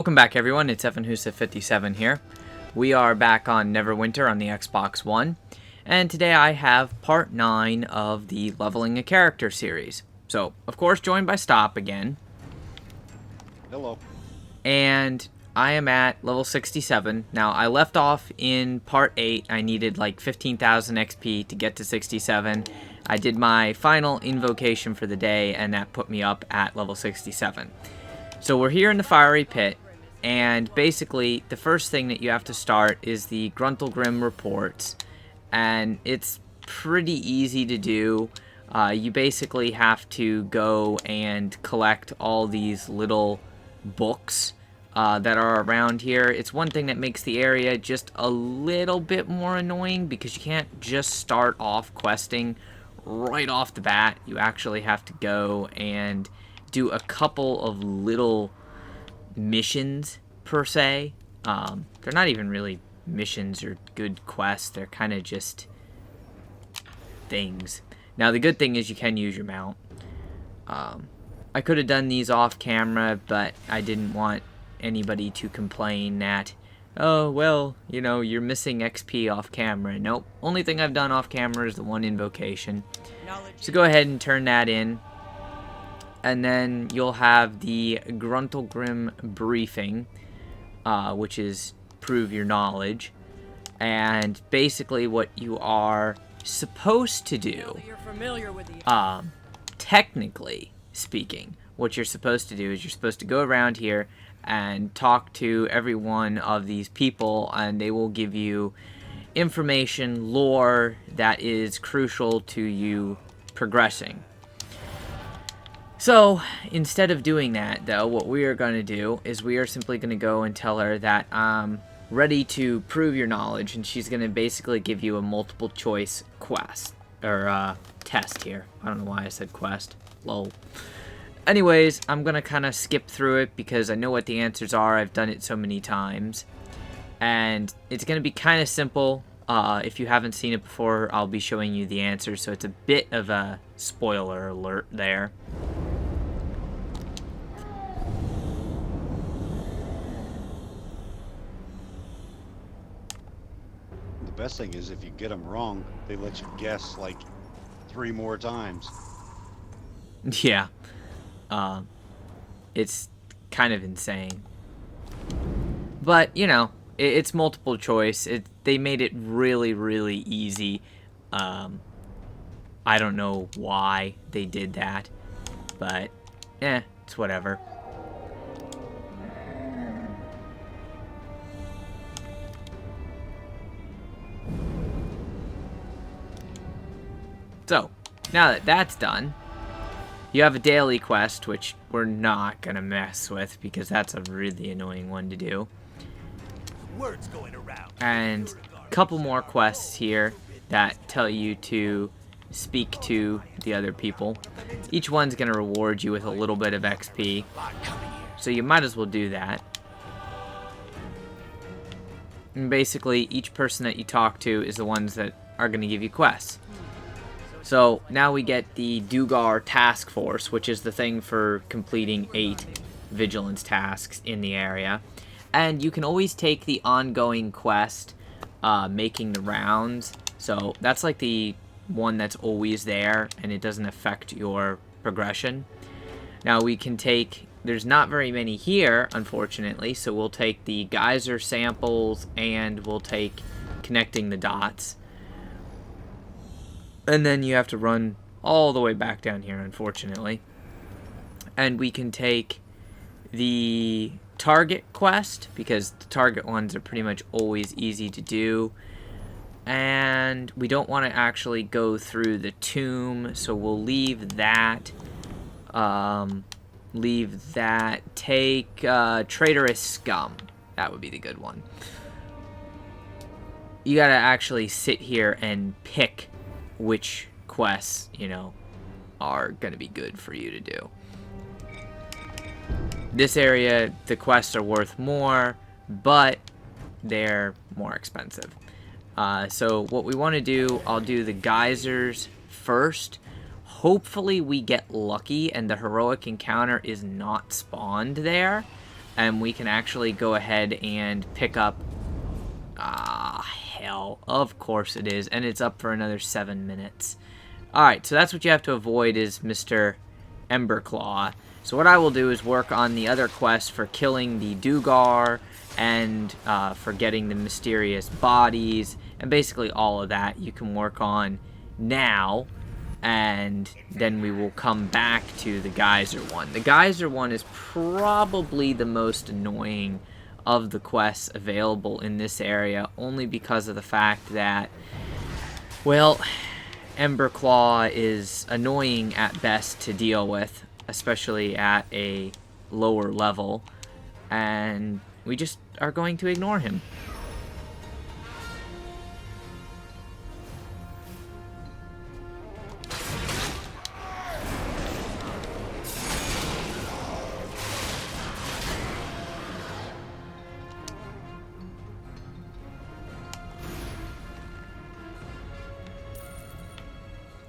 Welcome back, everyone. It's EvanHusa57 here. We are back on Neverwinter on the Xbox One, and today I have part 9 of the Leveling a Character series. So, of course, joined by Stop again. Hello. And I am at level 67. Now, I left off in part 8. I needed like 15,000 XP to get to 67. I did my final invocation for the day, and that put me up at level 67. So we're here in the fiery pit. And basically, the first thing that you have to start is the Gruntlgrim reports, and it's pretty easy to do. You basically have to go and collect all these little books that are around here. It's one thing that makes the area just a little bit more annoying because you can't just start off questing right off the bat. You actually have to go and do a couple of little missions per se. They're not even really missions or good quests. They're kind of just things. Now the good thing is you can use your mount. I could have done these off camera, but I didn't want anybody to complain that, oh well, you know, you're missing XP off camera. Nope, only thing I've done off camera is the one invocation. So go ahead and turn that in. And then you'll have the Gruntlgrim briefing, which is prove your knowledge. And basically what you are supposed to do, technically speaking, what you're supposed to do is you're supposed to go around here and talk to every one of these people, and they will give you information, lore that is crucial to you progressing. So, instead of doing that, though, what we are going to do is we are simply going to go and tell her that I'm ready to prove your knowledge, and she's going to basically give you a multiple choice quest, or test here. I don't know why I said quest. Lol. Anyways, I'm going to kind of skip through it because I know what the answers are. I've done it so many times. And it's going to be kind of simple. If you haven't seen it before, I'll be showing you the answers, so it's a bit of a spoiler alert there. The best thing is if you get them wrong, they let you guess like 3 more times. Yeah. It's kind of insane. But, you know, it's multiple choice. They made it really, really easy. I don't know why they did that. But, it's whatever. So, now that that's done, you have a daily quest, which we're not going to mess with because that's a really annoying one to do. Words going around. And a couple more quests here that tell you to speak to the other people. Each one's going to reward you with a little bit of XP, so you might as well do that. And basically, each person that you talk to is the ones that are going to give you quests. So now we get the Dugar task force, which is the thing for completing 8 vigilance tasks in the area. And you can always take the ongoing quest, making the rounds. So that's like the one that's always there, and it doesn't affect your progression. Now we can take, there's not very many here, unfortunately, so we'll take the geyser samples, and we'll take connecting the dots. And then you have to run all the way back down here, unfortunately. And we can take the target quest, because the target ones are pretty much always easy to do. And we don't want to actually go through the tomb, so we'll leave that. Take Traitorous Scum. That would be the good one. You gotta actually sit here and pick which quests, you know, are going to be good for you to do. This area, the quests are worth more, but they're more expensive. So what we want to do, I'll do the geysers first. Hopefully we get lucky and the heroic encounter is not spawned there. and we can actually go ahead and pick up... hell. Of course it is. And it's up for another 7 minutes. Alright, so that's what you have to avoid is Mr. Emberclaw. So what I will do is work on the other quest for killing the Dugar and for getting the mysterious bodies. And basically all of that you can work on now. And then we will come back to the Geyser one. The Geyser one is probably the most annoying of the quests available in this area, only because of the fact that, well, Emberclaw is annoying at best to deal with, especially at a lower level, and we just are going to ignore him.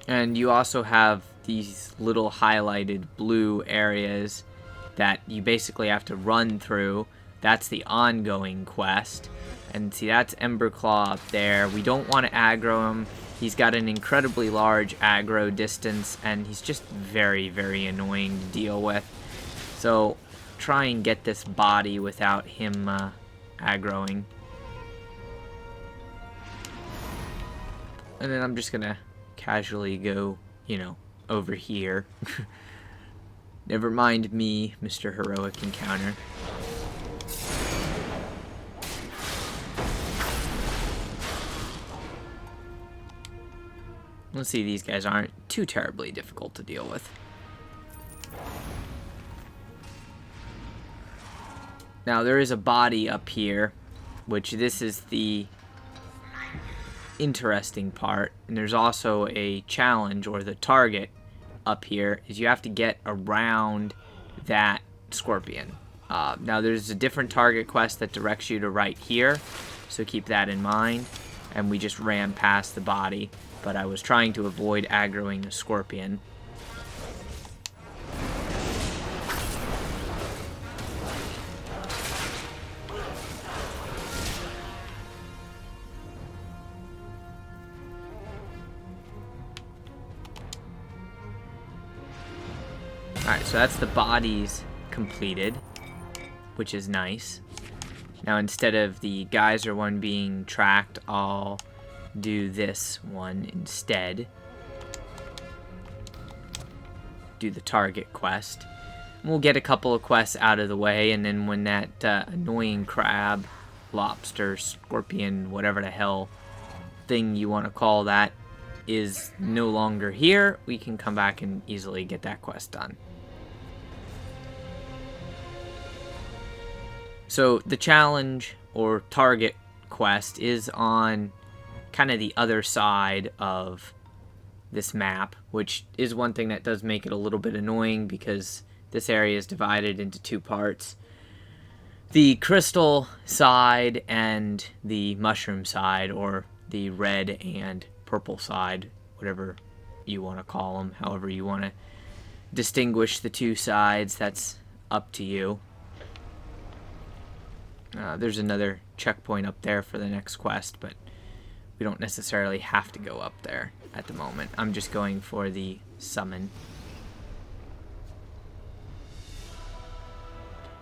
And you also have these little highlighted blue areas that you basically have to run through. That's the ongoing quest. And see, that's Emberclaw up there. We don't want to aggro him. He's got an incredibly large aggro distance, and he's just very, very annoying to deal with. So try and get this body without him aggroing. And then I'm just going to casually go, you know, over here. Never mind me, Mr. Heroic Encounter. Let's see, these guys aren't too terribly difficult to deal with. Now, there is a body up here, which this is the interesting part, and there's also a challenge, or the target up here is you have to get around that scorpion. Now there's a different target quest that directs you to right here, so keep that in mind. And we just ran past the body, but I was trying to avoid aggroing the scorpion. Alright, so that's the bodies completed, which is nice. Now instead of the Geyser one being tracked, I'll do this one instead. Do the target quest. And we'll get a couple of quests out of the way, and then when that annoying crab, lobster, scorpion, whatever the hell thing you want to call that, is no longer here, we can come back and easily get that quest done. So the challenge or target quest is on kind of the other side of this map, which is one thing that does make it a little bit annoying because this area is divided into two parts. The crystal side and the mushroom side, or the red and purple side, whatever you want to call them, however you want to distinguish the two sides, that's up to you. There's another checkpoint up there for the next quest, but we don't necessarily have to go up there at the moment. I'm just going for the summon.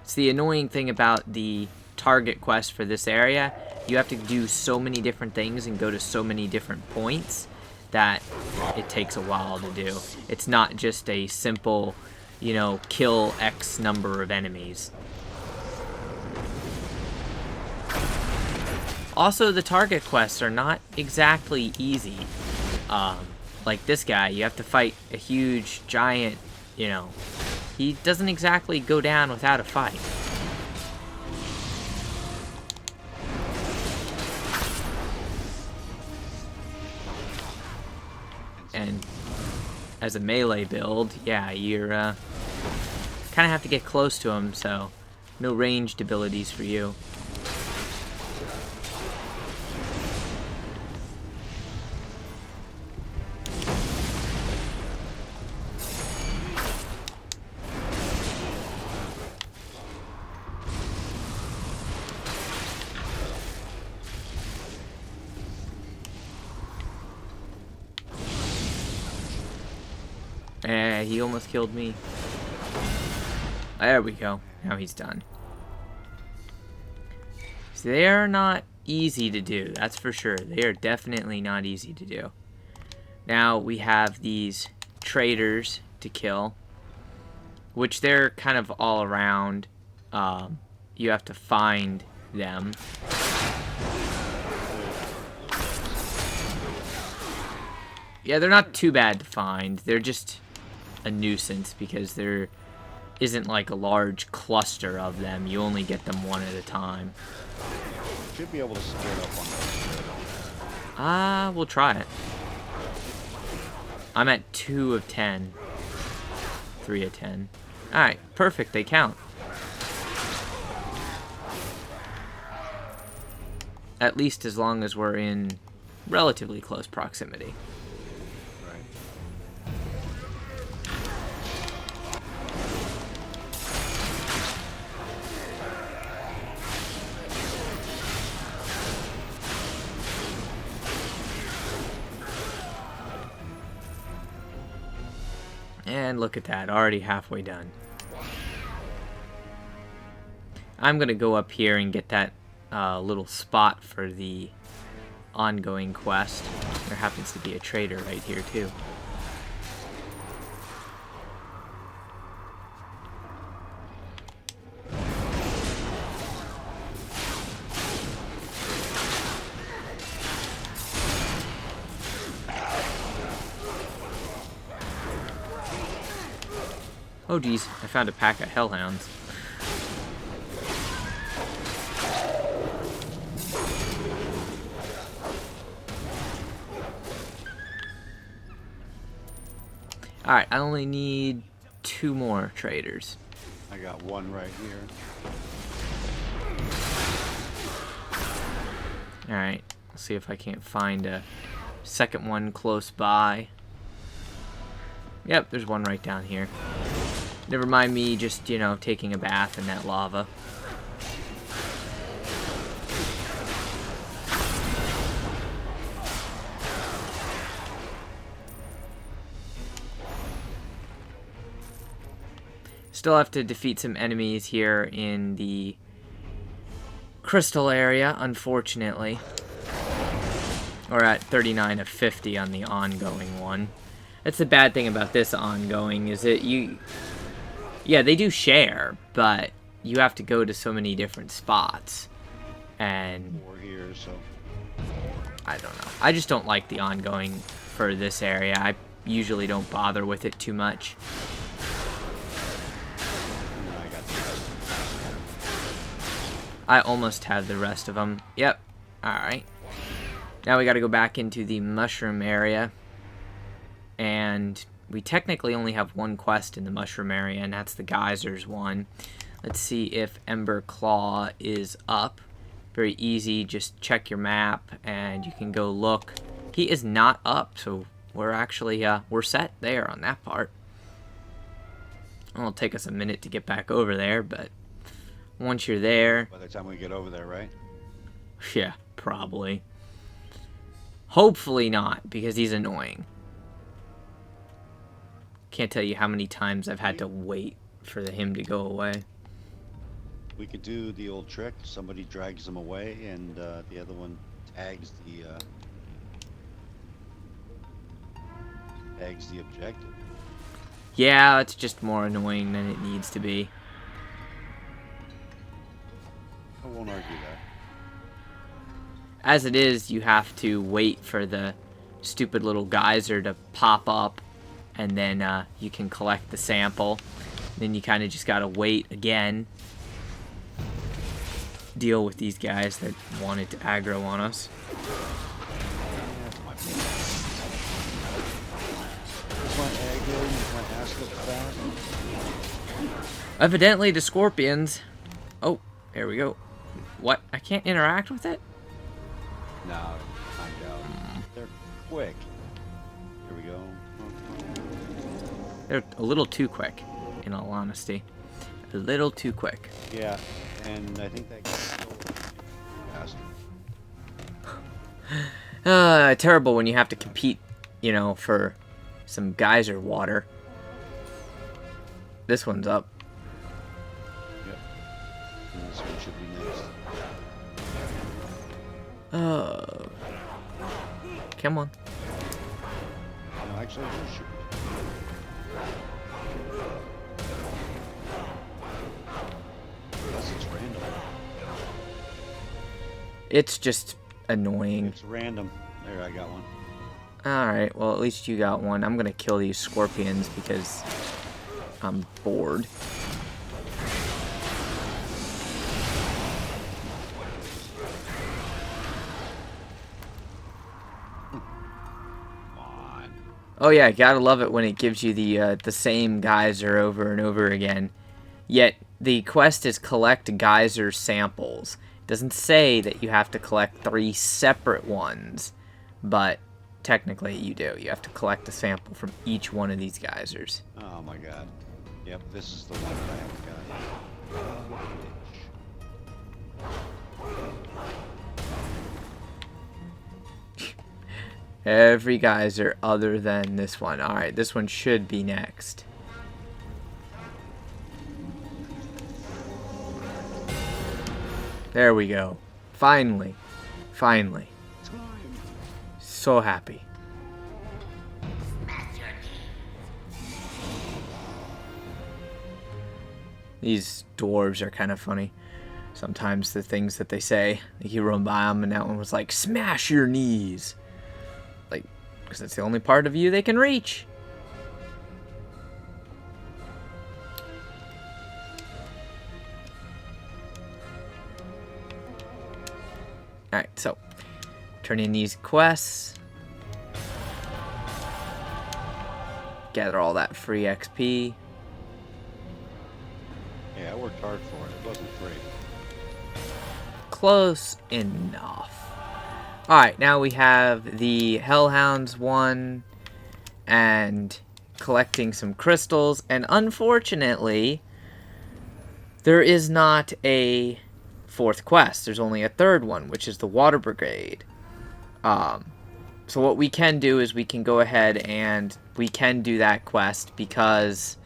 It's the annoying thing about the target quest for this area. You have to do so many different things and go to so many different points that it takes a while to do. It's not just a simple, you know, kill X number of enemies. Also, the target quests are not exactly easy. Like this guy, you have to fight a huge, giant, you know, he doesn't exactly go down without a fight. And as a melee build, yeah, you're kind of have to get close to him, so no ranged abilities for you. He almost killed me. There we go. Now he's done. So they are not easy to do, that's for sure. They are definitely not easy to do. Now we have these traders to kill, which they're kind of all around. You have to find them. Yeah, they're not too bad to find. They're just a nuisance because there isn't like a large cluster of them. You only get them one at a time. Should be able to split up on those. We'll try it. I'm at 2 of 10. 3 of 10. Alright, perfect, they count. At least as long as we're in relatively close proximity. Right. And look at that, already halfway done. I'm gonna go up here and get that little spot for the ongoing quest. There happens to be a trader right here too. Oh geez, I found a pack of hellhounds. Alright, I only need 2 more traders. I got one right here. Alright, let's see if I can't find a second one close by. Yep, there's one right down here. Never mind me just, you know, taking a bath in that lava. Still have to defeat some enemies here in the crystal area, unfortunately. We're at 39 of 50 on the ongoing one. That's the bad thing about this ongoing, is that yeah, they do share, but you have to go to so many different spots. And 4 here, so I don't know. I just don't like the ongoing for this area. I usually don't bother with it too much. I got the rest. I almost have the rest of them. Yep. Alright. Now we gotta go back into the mushroom area. And we technically only have one quest in the mushroom area, and that's the geysers one. Let's see if Ember Claw is up. Very easy, just check your map and you can go look. He is not up, so we're actually we're set there on that part. It'll take us a minute to get back over there, but once you're there, By the time we get over there, right? yeah, probably. Hopefully not, because he's annoying. Can't tell you how many times I've had to wait for him to go away. We could do the old trick. Somebody drags them away, and the other one tags the objective. Yeah, it's just more annoying than it needs to be. I won't argue that. As it is, you have to wait for the stupid little geyser to pop up, and then you can collect the sample. Then you kind of just gotta wait again. Deal with these guys that wanted to aggro on us. Evidently the scorpions. Oh, there we go. What? I can't interact with it? No, find out. They're quick. Here we go. They're a little too quick, in all honesty. A little too quick. Yeah, and I think that gets faster. Terrible when you have to compete, you know, for some geyser water. This one's up. Yep. And this one should be next. Come on. No, actually, this should be. Unless it's random. It's just annoying. It's random. There, I got one. Alright, well, at least you got one. I'm gonna kill these scorpions because I'm bored. Oh yeah, gotta love it when it gives you the same geyser over and over again. Yet the quest is collect geyser samples. It doesn't say that you have to collect 3 separate ones, but technically you do. You have to collect a sample from each one of these geysers. Oh my god. Yep, this is the one that I haven't got. Every geyser other than this one. Alright, this one should be next. There we go. Finally. Finally. So happy. These dwarves are kind of funny. Sometimes the things that they say, like you run by them and that one was like, smash your knees. Like, because it's the only part of you they can reach. Alright, so turn in these quests. Gather all that free XP. Yeah, I worked hard for it. It wasn't free. Close enough. Alright, now we have the Hellhounds one and collecting some crystals. And unfortunately, there is not a 4th quest. There's only a 3rd one, which is the Water Brigade. So what we can do is we can go ahead and we can do that quest because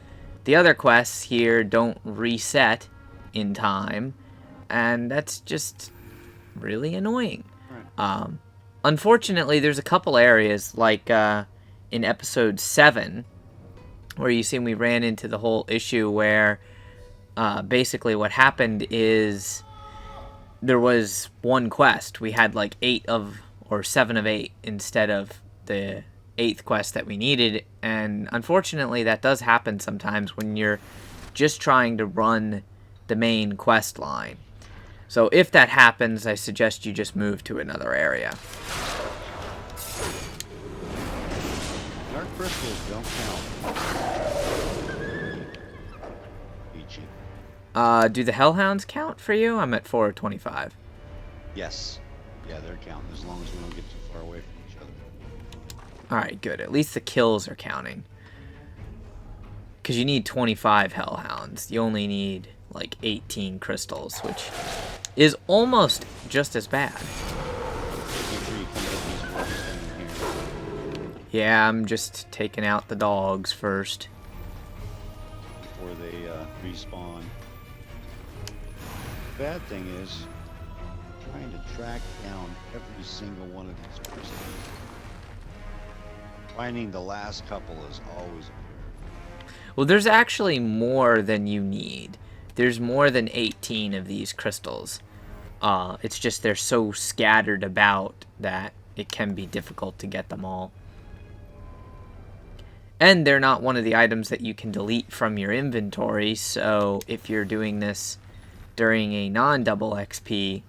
the other quests here don't reset in time, and that's just really annoying. Right. Unfortunately, there's a couple areas, like in episode 7, where you see we ran into the whole issue where basically what happened is there was one quest. We had like 7 of 8 instead of the 8th quest that we needed, and unfortunately that does happen sometimes when you're just trying to run the main quest line. So if that happens, I suggest you just move to another area. Dark crystals don't count. Eat you. Do the Hellhounds count for you? I'm at 425. Yes. Yeah, they're counting as long as we don't get too far away from each other. Alright, good. At least the kills are counting. Because you need 25 Hellhounds. You only need like 18 crystals, which is almost just as bad. Make sure you come get these wolves in here Yeah, I'm just taking out the dogs first. before they respawn. The bad thing is trying to track down every single one of these crystals. Finding the last couple is always a Well, there's actually more than you need. There's more than 18 of these crystals. It's just they're so scattered about that it can be difficult to get them all. And they're not one of the items that you can delete from your inventory, so if you're doing this during a non-double XP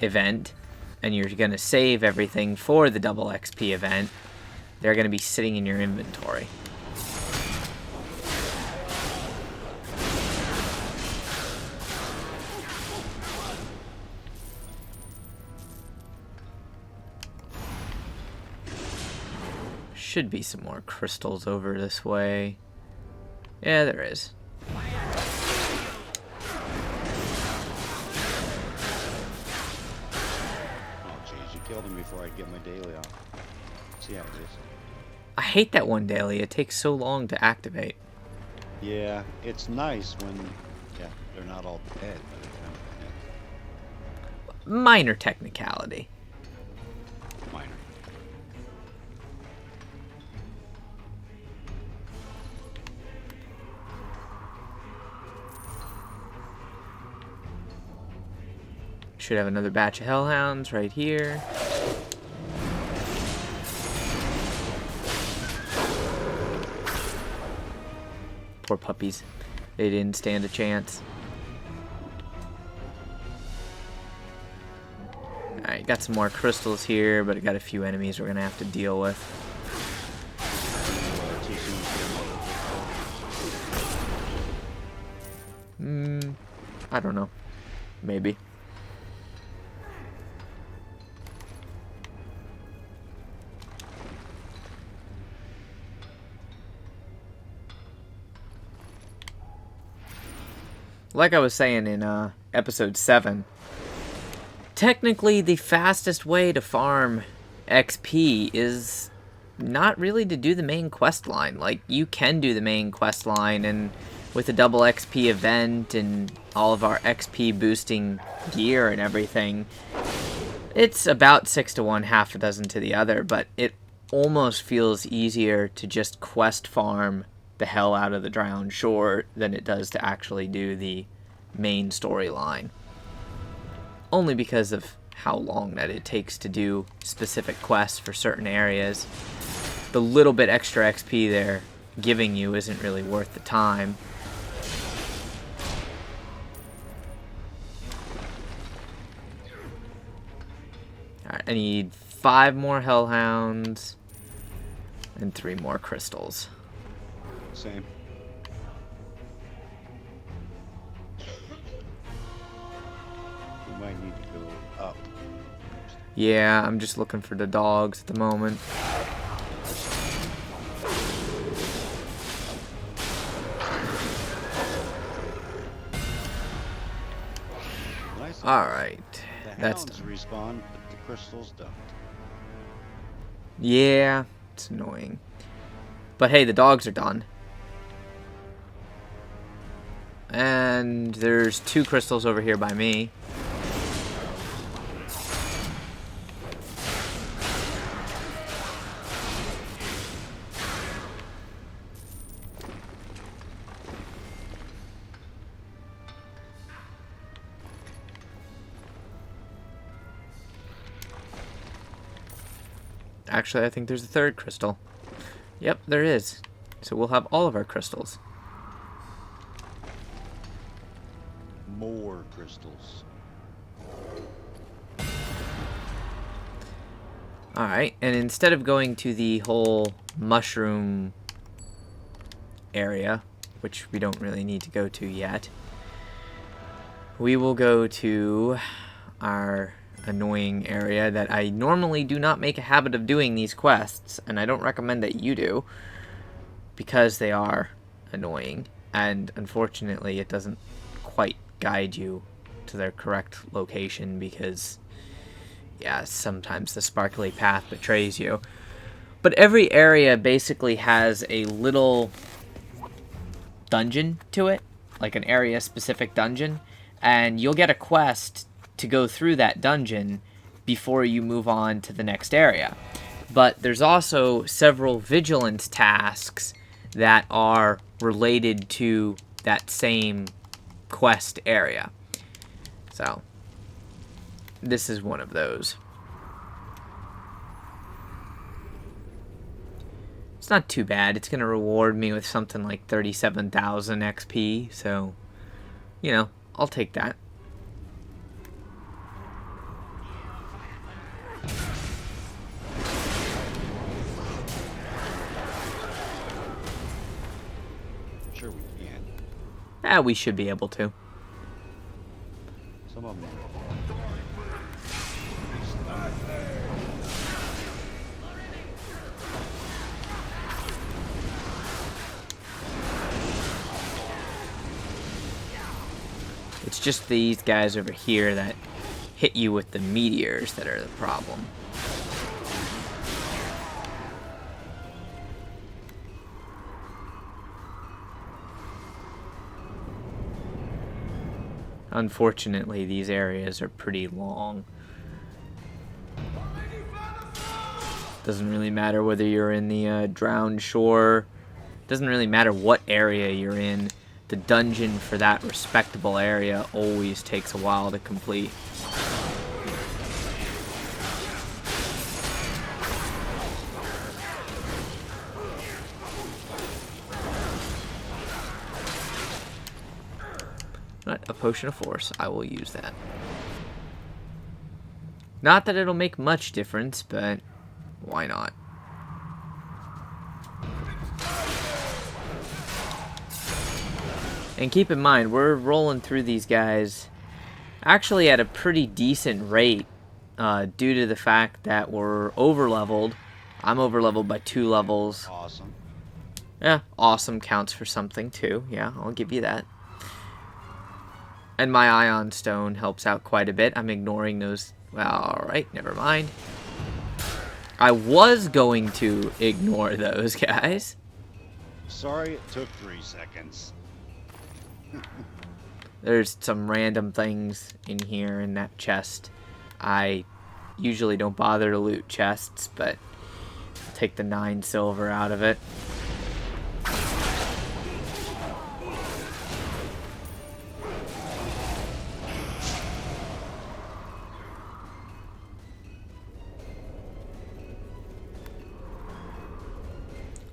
event, and you're going to save everything for the double XP event, they're going to be sitting in your inventory. Should be some more crystals over this way. Yeah, there is. Oh jeez, you killed him before I get my daily off. See how it is. I hate that one daily. It takes so long to activate. Yeah, it's nice when, yeah, they're not all dead by the time. Minor technicality. Yeah, minor. Should have another batch of hellhounds right here. Poor puppies. They didn't stand a chance. Alright, got some more crystals here, but I got a few enemies we're gonna have to deal with. I don't know. Maybe. Like I was saying in episode 7, technically the fastest way to farm XP is not really to do the main quest line. Like, you can do the main quest line, and with a double XP event and all of our XP boosting gear and everything, it's about 6 to 1, half a dozen to the other, but it almost feels easier to just quest farm the hell out of the Drowned Shore than it does to actually do the main storyline. Only because of how long that it takes to do specific quests for certain areas. The little bit extra XP they're giving you isn't really worth the time. Alright, I need 5 more hellhounds and 3 more crystals. Same. We might need to go up. Yeah, I'm just looking for the dogs at the moment. Nice. Alright, The that's hounds done. respawn, but the crystals don't. Yeah, it's annoying. But hey, the dogs are done. And there's 2 crystals over here by me. Actually, I think there's a 3rd crystal. Yep, there is. So we'll have all of our crystals. More crystals. Alright, and instead of going to the whole mushroom area, which we don't really need to go to yet, we will go to our annoying area that I normally do not make a habit of doing these quests, and I don't recommend that you do, because they are annoying, and unfortunately it doesn't quite guide you to their correct location because, yeah, sometimes the sparkly path betrays you. But every area basically has a little dungeon to it, like an area-specific dungeon, and you'll get a quest to go through that dungeon before you move on to the next area. But there's also several vigilance tasks that are related to that same quest area. So, this is one of those. It's not too bad. It's going to reward me with something like 37,000 XP, so, you know, I'll take that. Sure we can. We should be able to. Some of them. It's just these guys over here that hit you with the meteors that are the problem. Unfortunately, these areas are pretty long. Doesn't really matter whether you're in the drowned shore. Doesn't really matter what area you're in. The dungeon for that respectable area always takes a while to complete. But a potion of force, I will use that. Not that it'll make much difference, but why not? And keep in mind, we're rolling through these guys actually at a pretty decent rate due to the fact that we're over-leveled. I'm over-leveled by 2 levels. Awesome. Yeah, awesome counts for something too. Yeah, I'll give you that. And my Ion Stone helps out quite a bit. I'm ignoring those. Well, alright, never mind. I was going to ignore those guys. Sorry it took 3 seconds. There's some random things in here in that chest. I usually don't bother to loot chests, but I'll take the 9 silver out of it.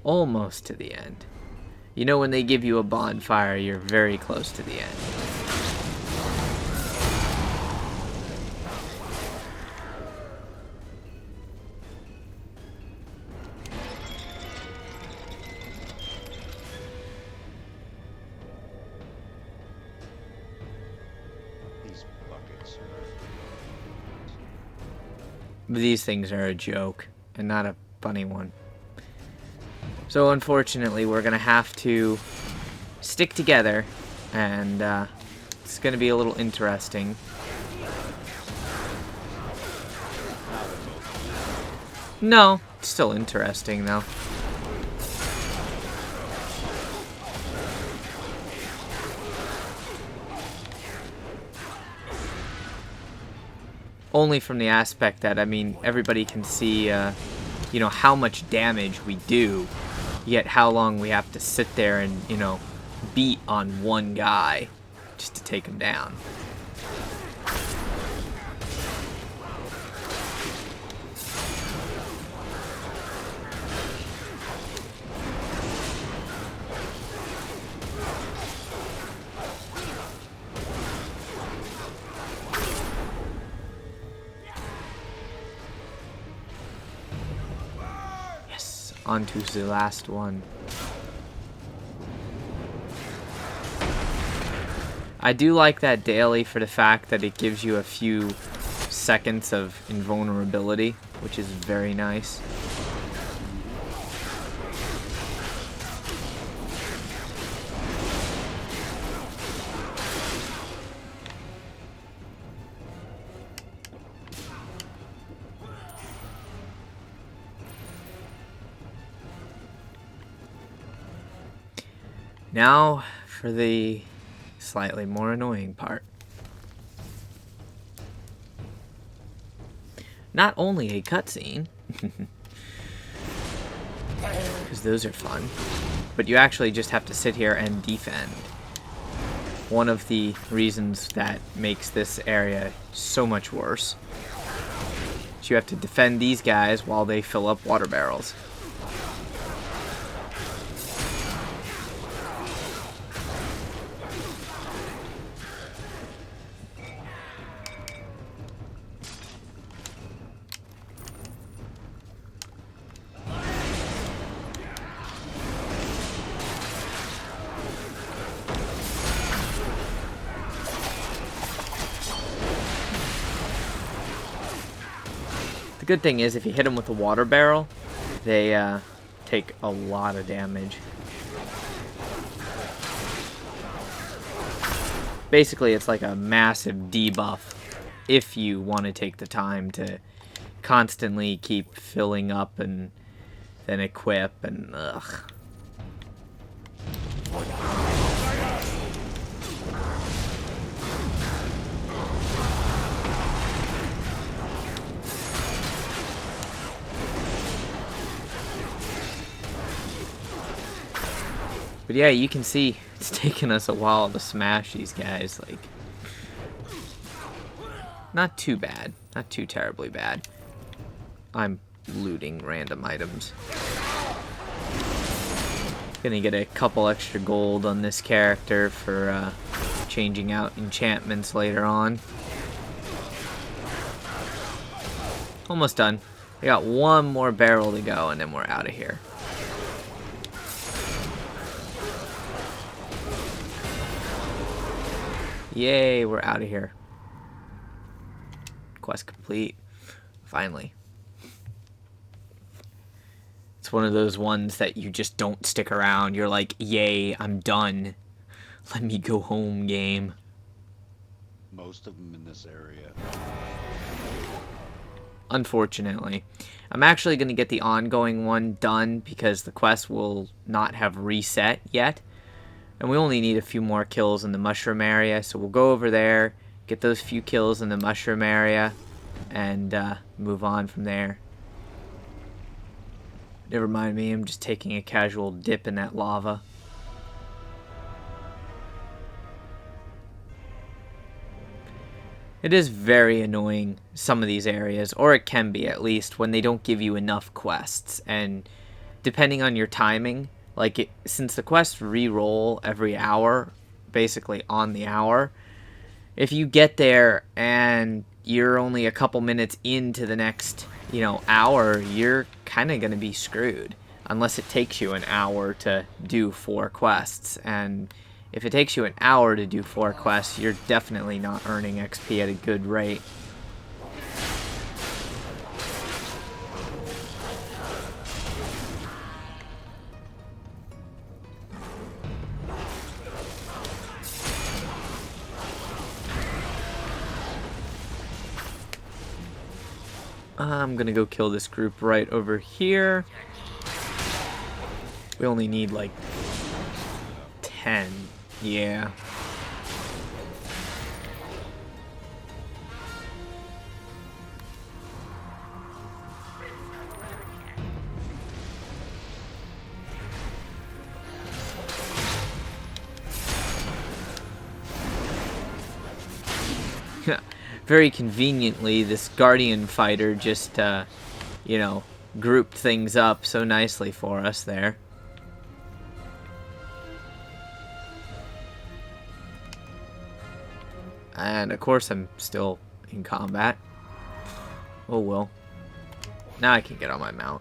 Almost to the end. You know, when they give you a bonfire, you're very close to the end. These buckets. These things are a joke, and not a funny one. So unfortunately, we're going to have to stick together, and it's going to be a little interesting. No, it's still interesting, though. Only from the aspect that, I mean, everybody can see, you know, how much damage we do. Yet how long we have to sit there and, you know, beat on one guy just to take him down. Onto the last one. I do like that daily for the fact that it gives you a few seconds of invulnerability, which is very nice. Now for the slightly more annoying part. Not only a cutscene, because those are fun, but you actually just have to sit here and defend. One of the reasons that makes this area so much worse is you have to defend these guys while they fill up water barrels. The good thing is, if you hit them with a water barrel, they take a lot of damage. Basically, it's like a massive debuff if you want to take the time to constantly keep filling up and then equip and ugh. But yeah, you can see it's taken us a while to smash these guys. Like, not too bad. Not too terribly bad. I'm looting random items. Gonna get a couple extra gold on this character for changing out enchantments later on. Almost done. We got one more barrel to go and then we're out of here. Yay, we're out of here. Quest complete. Finally. It's one of those ones that you just don't stick around. You're like, yay, I'm done. Let me go home, game. Most of them in this area. Unfortunately. I'm actually going to get the ongoing one done because the quest will not have reset yet. And we only need a few more kills in the mushroom area. So we'll go over there, get those few kills in the mushroom area, and move on from there. Never mind me, I'm just taking a casual dip in that lava. It is very annoying, some of these areas, or it can be at least, when they don't give you enough quests. And depending on your timing, like, since the quests re-roll every hour, basically on the hour, if you get there and you're only a couple minutes into the next, hour, you're kind of going to be screwed. Unless it takes you an hour to do 4 quests. And if it takes you an hour to do 4 quests, you're definitely not earning XP at a good rate. I'm gonna go kill this group right over here. We only need like 10. Yeah. Very conveniently, this Guardian fighter just, grouped things up so nicely for us there. And, of course, I'm still in combat. Oh, well. Now I can get on my mount.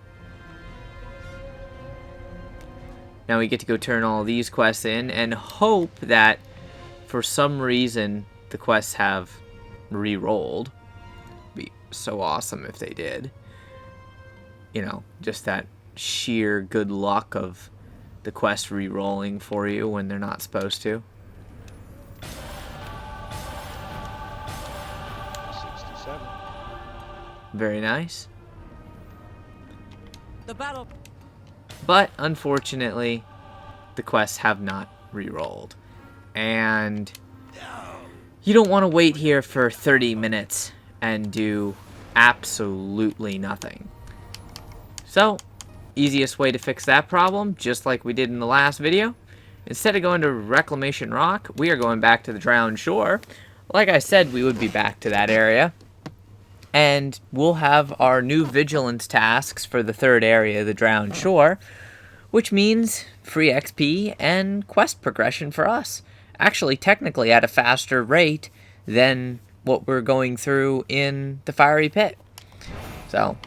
Now we get to go turn all these quests in and hope that, for some reason, the quests have re-rolled. Be so awesome if they did. Just that sheer good luck of the quest re-rolling for you when they're not supposed to. 67. Very nice. The battle. But unfortunately, the quests have not re-rolled. And you don't want to wait here for 30 minutes and do absolutely nothing. So, easiest way to fix that problem, just like we did in the last video, instead of going to Reclamation Rock, we are going back to the Drowned Shore. Like I said, we would be back to that area. And we'll have our new vigilance tasks for the third area, the Drowned Shore, which means free XP and quest progression for us. Actually, technically at a faster rate than what we're going through in the Fiery Pit. So,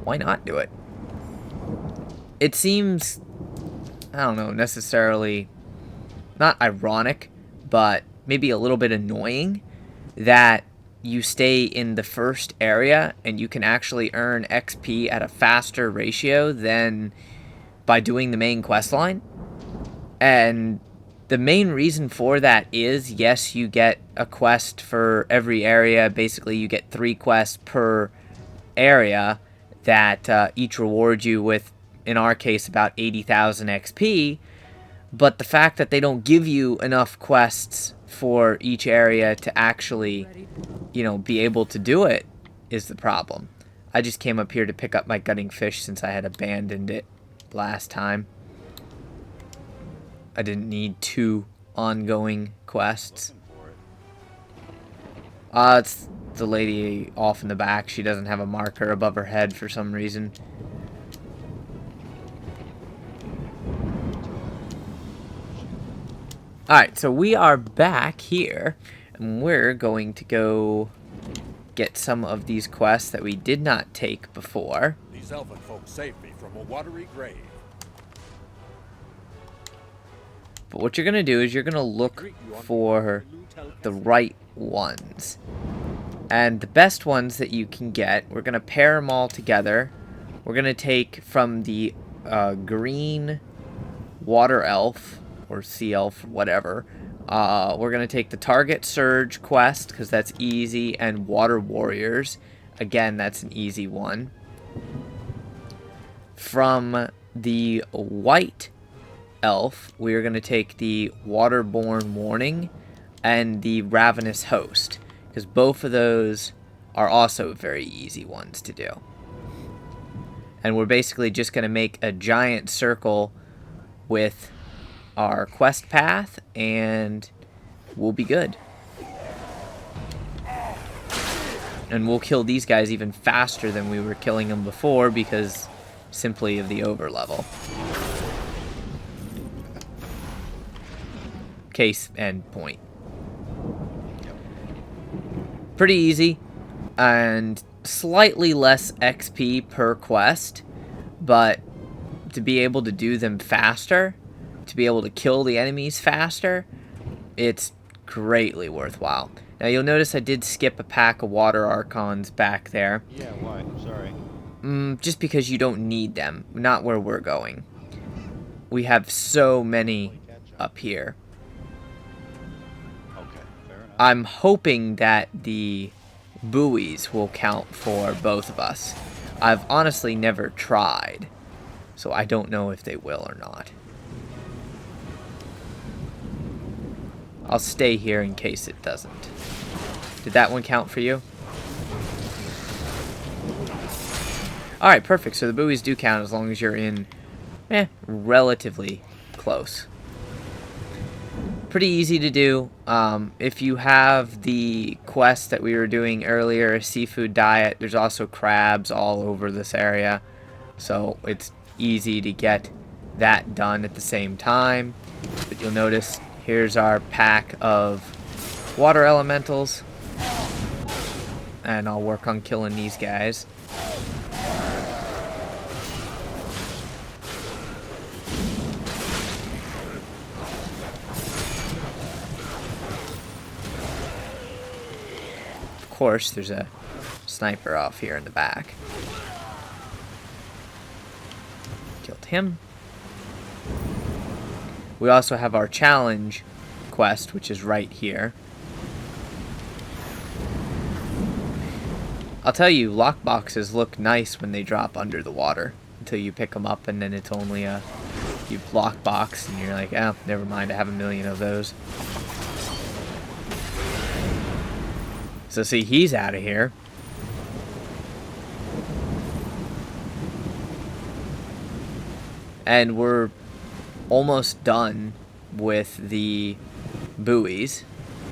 why not do it? It seems, I don't know, necessarily not ironic, but maybe a little bit annoying that you stay in the first area and you can actually earn XP at a faster ratio than by doing the main quest line. And the main reason for that is, yes, you get a quest for every area. Basically, you get 3 quests per area that each reward you with, in our case, about 80,000 XP. But the fact that they don't give you enough quests for each area to actually, be able to do it is the problem. I just came up here to pick up my gutting fish since I had abandoned it last time. I didn't need 2 ongoing quests. Looking for it. It's the lady off in the back. She doesn't have a marker above her head for some reason. Alright, so we are back here, and we're going to go get some of these quests that we did not take before. These elven folk saved me from a watery grave. But what you're going to do is you're going to look for the right ones. And the best ones that you can get, we're going to pair them all together. We're going to take from the green water elf, or sea elf, whatever. We're going to take the target surge quest, because that's easy, and water warriors. Again, that's an easy one. From the white elf, we are going to take the waterborne warning and the ravenous host, because both of those are also very easy ones to do. And we're basically just going to make a giant circle with our quest path, and we'll be good. And we'll kill these guys even faster than we were killing them before, because simply of the overlevel. Case and point. Pretty easy, and slightly less XP per quest, but to be able to do them faster, to be able to kill the enemies faster, it's greatly worthwhile. Now you'll notice I did skip a pack of water archons back there. Yeah, why? Sorry. Just because you don't need them, not where we're going. We have so many up here. Okay, fair enough. I'm hoping that the buoys will count for both of us. I've honestly never tried, so I don't know if they will or not. I'll stay here in case it doesn't. Did that one count for you? Alright, perfect. So the buoys do count as long as you're in relatively close. Pretty easy to do. If you have the quest that we were doing earlier, a seafood diet, there's also crabs all over this area. So it's easy to get that done at the same time. But you'll notice here's our pack of water elementals. And I'll work on killing these guys. Of course, there's a sniper off here in the back. Killed him. We also have our challenge quest, which is right here. I'll tell you, lockboxes look nice when they drop under the water until you pick them up, and then it's only a lockbox, and you're like, oh, never mind, I have a million of those. So see, he's out of here. And we're almost done with the buoys,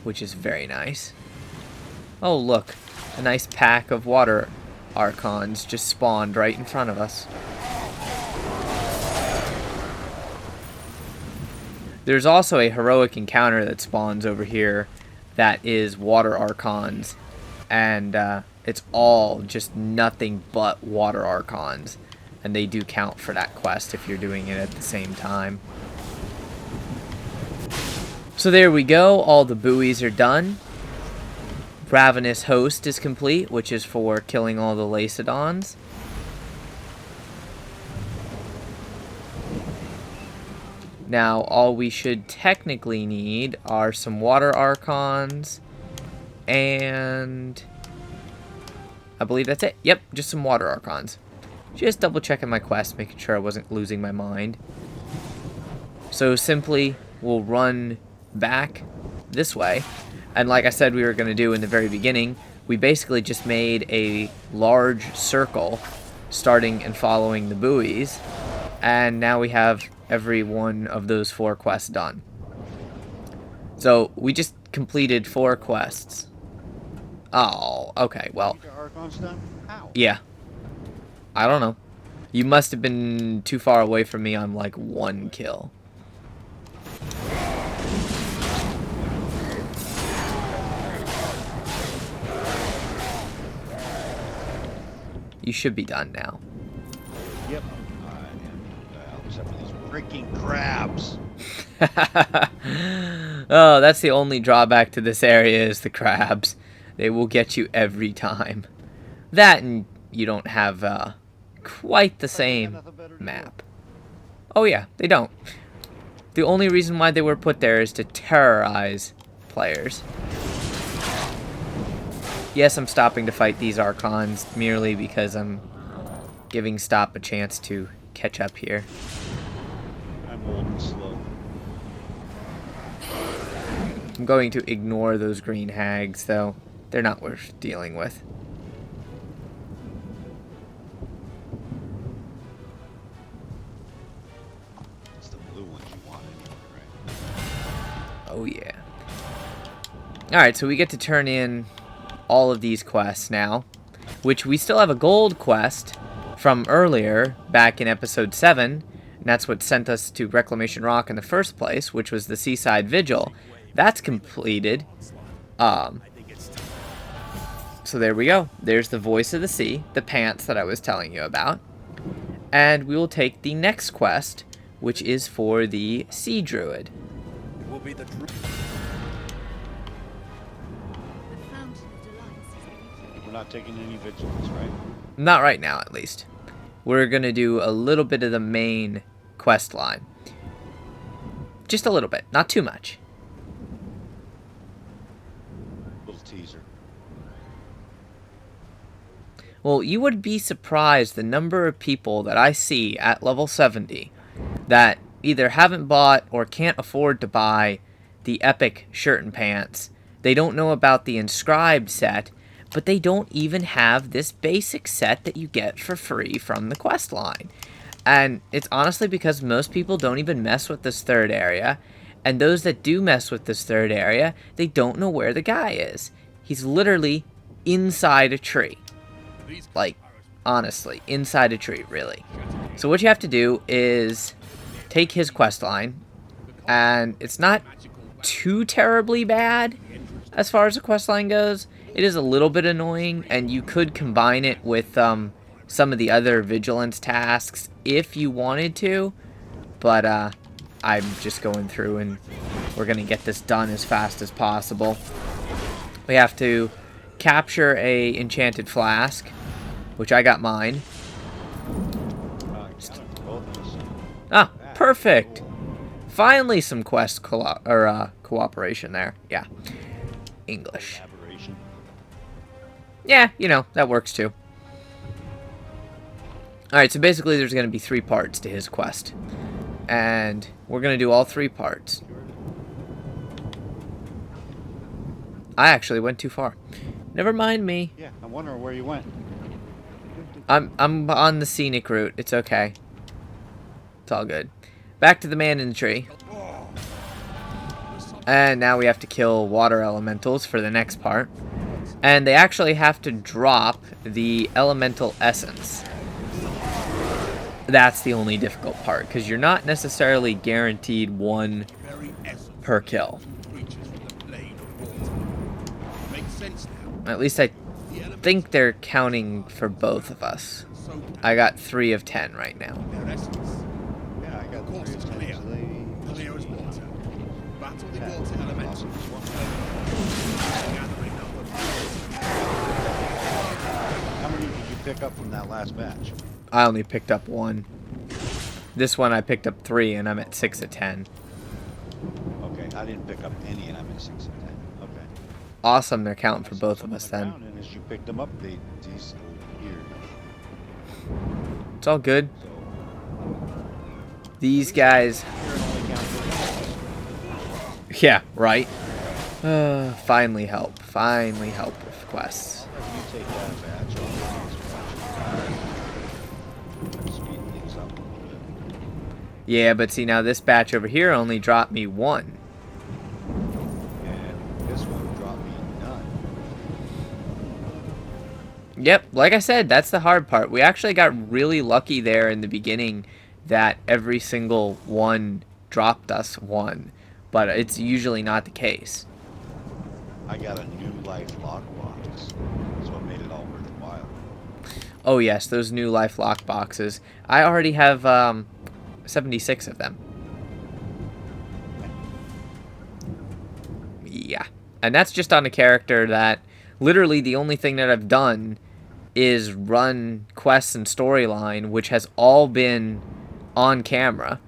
which is very nice. Oh, look. A nice pack of water archons just spawned right in front of us. There's also a heroic encounter that spawns over here that is water archons, and it's all just nothing but water archons, and they do count for that quest if you're doing it at the same time. So there we go, all the buoys are done. Ravenous Host is complete, which is for killing all the Lacedons. Now, all we should technically need are some water archons, and I believe that's it. Yep, just some water archons. Just double checking my quest, making sure I wasn't losing my mind. So simply, we'll run back this way. And like I said we were going to do in the very beginning, we basically just made a large circle starting and following the buoys. And now we have every one of those 4 quests done. So we just completed 4 quests. Oh, okay, well, Get your Archons done? How? yeah. I don't know. You must have been too far away from me on like 1 kill. You should be done now. Yep. I am. Except for these freaking crabs. Oh, that's the only drawback to this area is the crabs. They will get you every time. That and you don't have quite the same map. Oh yeah, they don't. The only reason why they were put there is to terrorize players. Yes, I'm stopping to fight these Archons merely because I'm giving Stop a chance to catch up here. I'm old and slow. I'm going to ignore those green hags, though. They're not worth dealing with. It's the blue ones you want anyway, right? Oh, yeah. Alright, so we get to turn in all of these quests now, which we still have a gold quest from earlier, back in episode 7, and that's what sent us to Reclamation Rock in the first place, which was the Seaside Vigil. That's completed. So there we go. There's the Voice of the Sea, the pants that I was telling you about. And we will take the next quest, which is for the Sea Druid. It will be the We're not taking any vigilance, right? Not right now, at least. We're going to do a little bit of the main quest line. Just a little bit, not too much. Little teaser. Well, you would be surprised the number of people that I see at level 70 that either haven't bought or can't afford to buy the epic shirt and pants. They don't know about the inscribed set, but they don't even have this basic set that you get for free from the quest line. And it's honestly because most people don't even mess with this third area, and those that do mess with this third area, they don't know where the guy is. He's literally inside a tree. Like, honestly, inside a tree, really. So what you have to do is take his quest line, and it's not too terribly bad as far as the quest line goes. It is a little bit annoying, and you could combine it with some of the other vigilance tasks if you wanted to, but I'm just going through and we're going to get this done as fast as possible. We have to capture a enchanted flask, which I got mine. Ah, perfect. Finally some quest cooperation there. Yeah. English. Yeah, you know, that works too. Alright, so basically there's going to be 3 parts to his quest. And we're going to do all 3 parts. I actually went too far. Never mind me. Yeah, I'm wondering where you went. I'm on the scenic route. It's okay. It's all good. Back to the man in the tree. And now we have to kill water elementals for the next part. And they actually have to drop the elemental essence. That's the only difficult part, because you're not necessarily guaranteed 1 per kill. At least I think they're counting for both of us. I got 3 of 10 right now. Yeah, I got 3 of 10. So they... How many did you pick up from that last batch? I only picked up 1. This one I picked up 3, and I'm at 6 of 10. Okay, I didn't pick up any, and I'm at 6 of 10. Okay. Awesome, they're counting for both of us then. And as you picked them up, they disappeared. It's all good. So, These guys... Yeah, right. Finally help. Finally help with quests. you take that batch, I'll take this batch. Speed things up a little bit. Yeah, but see, now this batch over here only dropped me 1. And this one dropped me none. Yep, like I said, that's the hard part. We actually got really lucky there in the beginning that every single one dropped us 1, but it's usually not the case. I got a new life lockbox. That's what made it all worthwhile. Oh yes, those new life lock boxes. I already have 76 of them. Yeah, and that's just on a character that literally the only thing that I've done is run quests and storyline, which has all been on camera.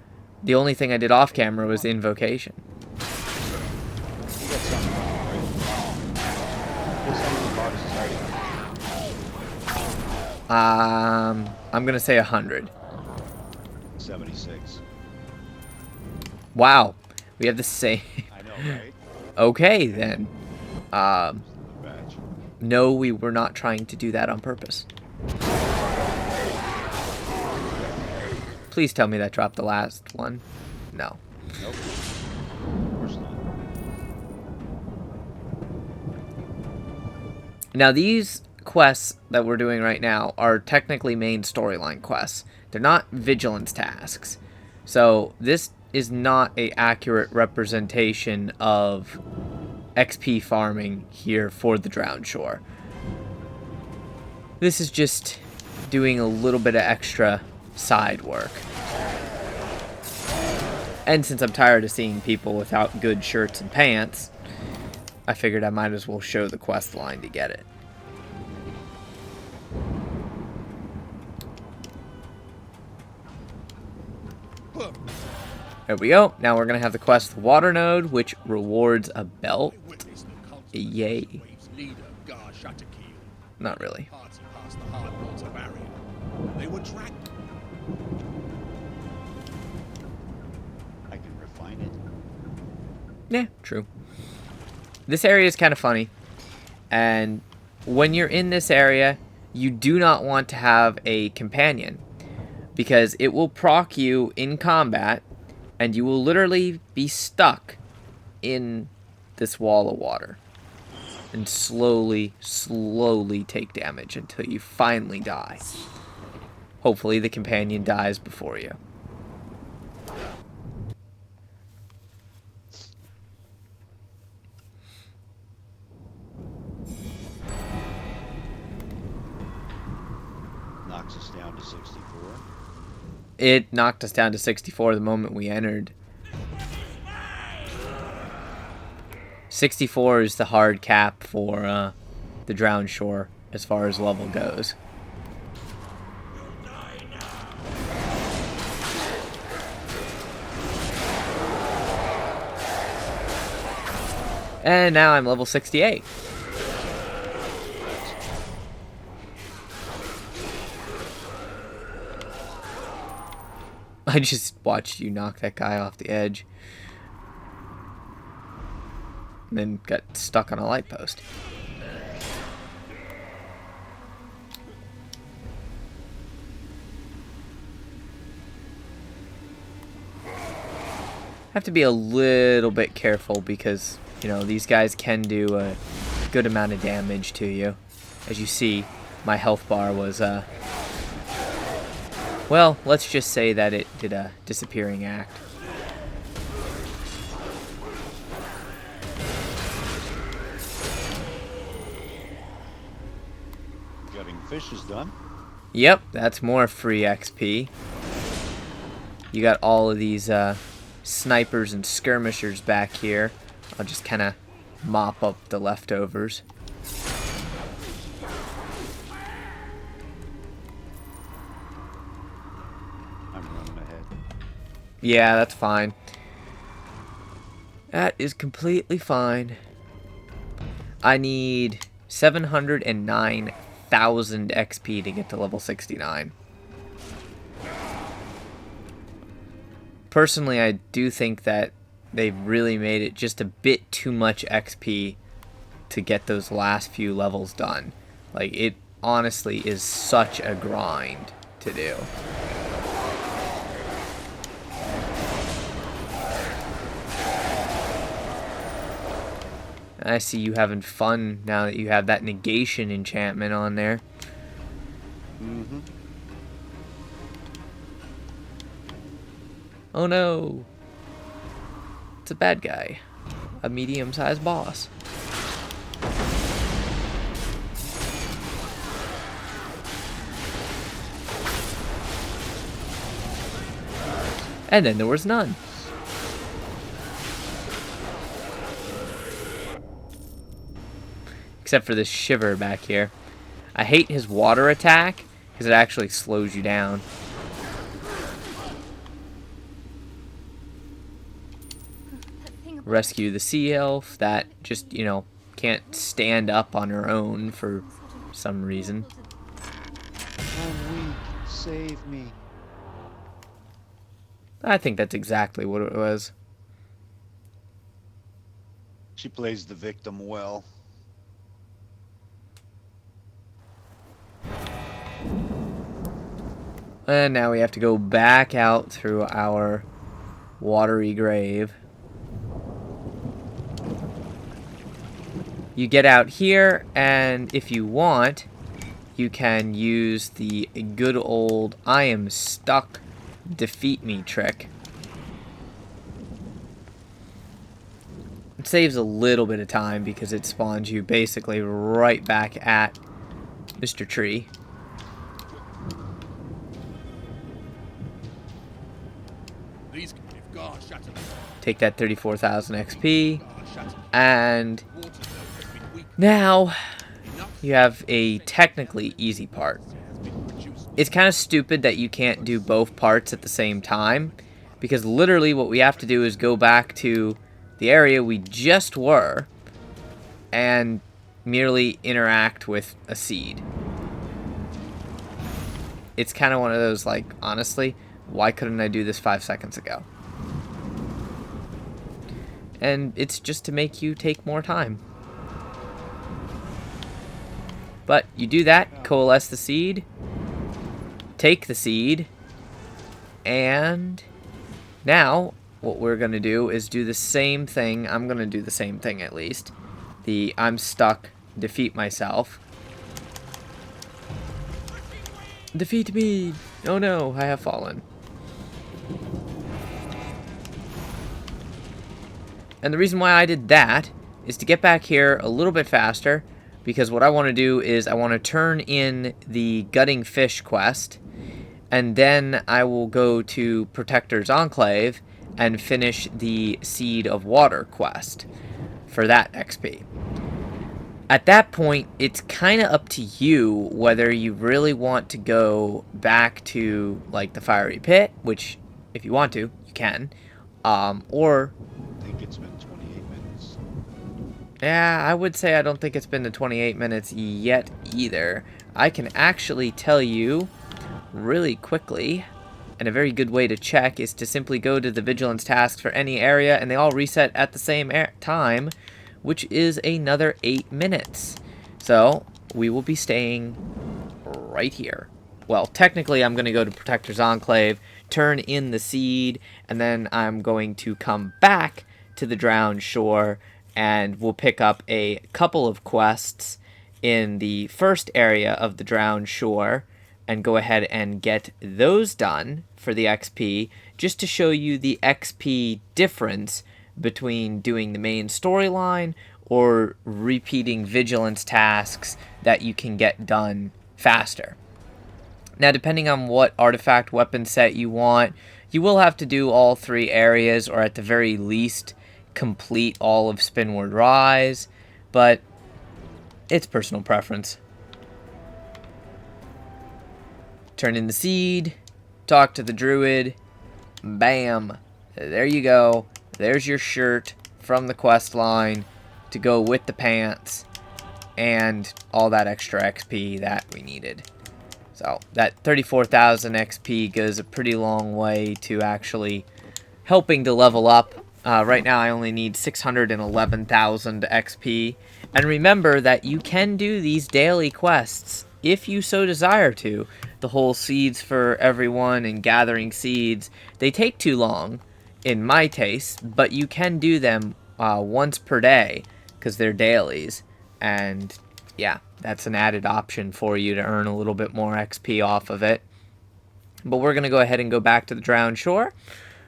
The only thing I did off camera was invocation. You got something wrong, right? What's some of the boxes hiding? I'm gonna say 100. 76. Wow, we have the same. I know, right? Okay then. Badge. No, we were not trying to do that on purpose. Please tell me that dropped the last one. No. Nope. Of course not. Now these quests that we're doing right now are technically main storyline quests. They're not vigilance tasks. So this is not a accurate representation of XP farming here for the Drowned Shore. This is just doing a little bit of extra side work. And since I'm tired of seeing people without good shirts and pants, I figured I might as well show the quest line to get it. There we go. Now we're going to have the quest Water Node, which rewards a belt. Yay. Not really. I can refine it. Yeah, true. This area is kind of funny. And when you're in this area, you do not want to have a companion, because it will proc you in combat, and you will literally be stuck in this wall of water and slowly take damage until you finally die. Hopefully the companion dies before you. Knocks us down to 64. It knocked us down to 64 the moment we entered. 64 is the hard cap for the Drowned Shore as far as level goes. And now I'm level 68. I just watched you knock that guy off the edge. And then got stuck on a light post. Have to be a little bit careful because, you know, these guys can do a good amount of damage to you. As you see, my health bar was, well, let's just say that it did a disappearing act. Gutting fish is done. Yep, that's more free XP. You got all of these snipers and skirmishers back here. I'll just kind of mop up the leftovers. I'm running ahead. Yeah, that's fine. That is completely fine. I need 709,000 XP to get to level 69. Personally, I do think that they've really made it just a bit too much XP to get those last few levels done. Like, it honestly is such a grind to do. I see you having fun now that you have that negation enchantment on there. Mm-hmm. Oh no! It's a bad guy. A medium-sized boss. And then there was none. Except for this shiver back here. I hate his water attack because it actually slows you down. Rescue the sea elf that just, you know, can't stand up on her own for some reason. I'm weak. Save me. I think that's exactly what it was. She plays the victim well. And now we have to go back out through our watery grave. You get out here, and if you want, you can use the good old I am stuck, defeat me trick. It saves a little bit of time because it spawns you basically right back at Mr. Tree. These if guard shatter them. Take that 34,000 XP, Guard shatter. and Water zone has been weakened. now Enough you have a technically easy part. has been reduced. It's kind of stupid that you can't do both parts at the same time, because literally what we have to do is go back to the area we just were and merely interact with a seed. It's kind of one of those, like, honestly, why couldn't I do this 5 seconds ago? And it's just to make you take more time. But you do that, coalesce the seed, take the seed, and now what we're going to do is do the same thing. I'm going to do the same thing at least. The I'm stuck, defeat myself. Defeat me! Oh no, I have fallen. And the reason why I did that is to get back here a little bit faster, because what I want to do is I want to turn in the gutting fish quest, and then I will go to Protector's Enclave and finish the Seed of Water quest for that XP. At that point, it's kind of up to you whether you really want to go back to, like, the Fiery Pit, which, if you want to, you can, or... I think it's been 28 minutes. Yeah, I would say I don't think it's been to 28 minutes yet either. I can actually tell you really quickly, and a very good way to check is to simply go to the vigilance tasks for any area, and they all reset at the same time, which is another 8 minutes. So we will be staying right here. Well, technically I'm going to go to Protector's Enclave, turn in the seed, and then I'm going to come back to the Drowned Shore, and we'll pick up a couple of quests in the first area of the Drowned Shore, and go ahead and get those done for the XP, just to show you the XP difference between doing the main storyline or repeating vigilance tasks that you can get done faster. Now, depending on what artifact weapon set you want, you will have to do all 3 areas, or at the very least complete all of Spinward Rise, but it's personal preference. Turn in the seed, talk to the druid, bam, there you go. There's your shirt from the quest line to go with the pants and all that extra XP that we needed. So that 34,000 XP goes a pretty long way to actually helping to level up. Right now I only need 611,000 XP. And remember that you can do these daily quests if you so desire to. The whole seeds for everyone and gathering seeds, they take too long in my taste, but you can do them once per day, because they're dailies. And yeah, that's an added option for you to earn a little bit more XP off of it. But we're going to go ahead and go back to the Drowned Shore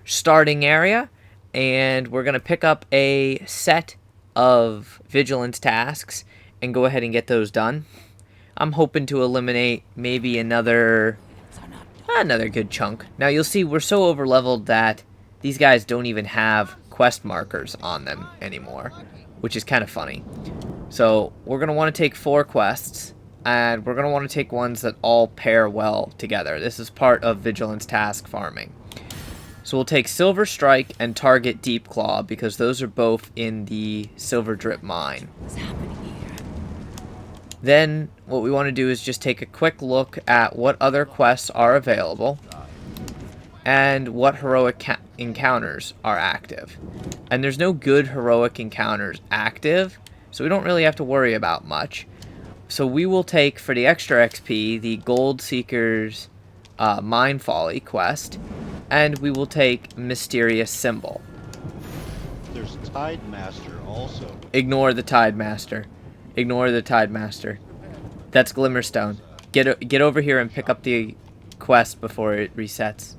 starting area, and we're going to pick up a set of vigilance tasks and go ahead and get those done. I'm hoping to eliminate maybe another good chunk. Now you'll see we're so over leveled that these guys don't even have quest markers on them anymore, which is kind of funny. So we're going to want to take 4 quests, and we're going to want to take ones that all pair well together. This is part of vigilance task farming. So we'll take Silver Strike and Target Deep Claw because those are both in the Silver Drip Mine. Then what we want to do is just take a quick look at what other quests are available and what heroic encounters are active. And there's no good heroic encounters active, so we don't really have to worry about much. So we will take, for the extra XP, the Gold Seeker's Mine Folly quest, and we will take Mysterious Symbol. There's Tide Master also. Ignore the Tide Master. Ignore the Tide Master. That's Glimmerstone. Get over here and pick up the quest before it resets.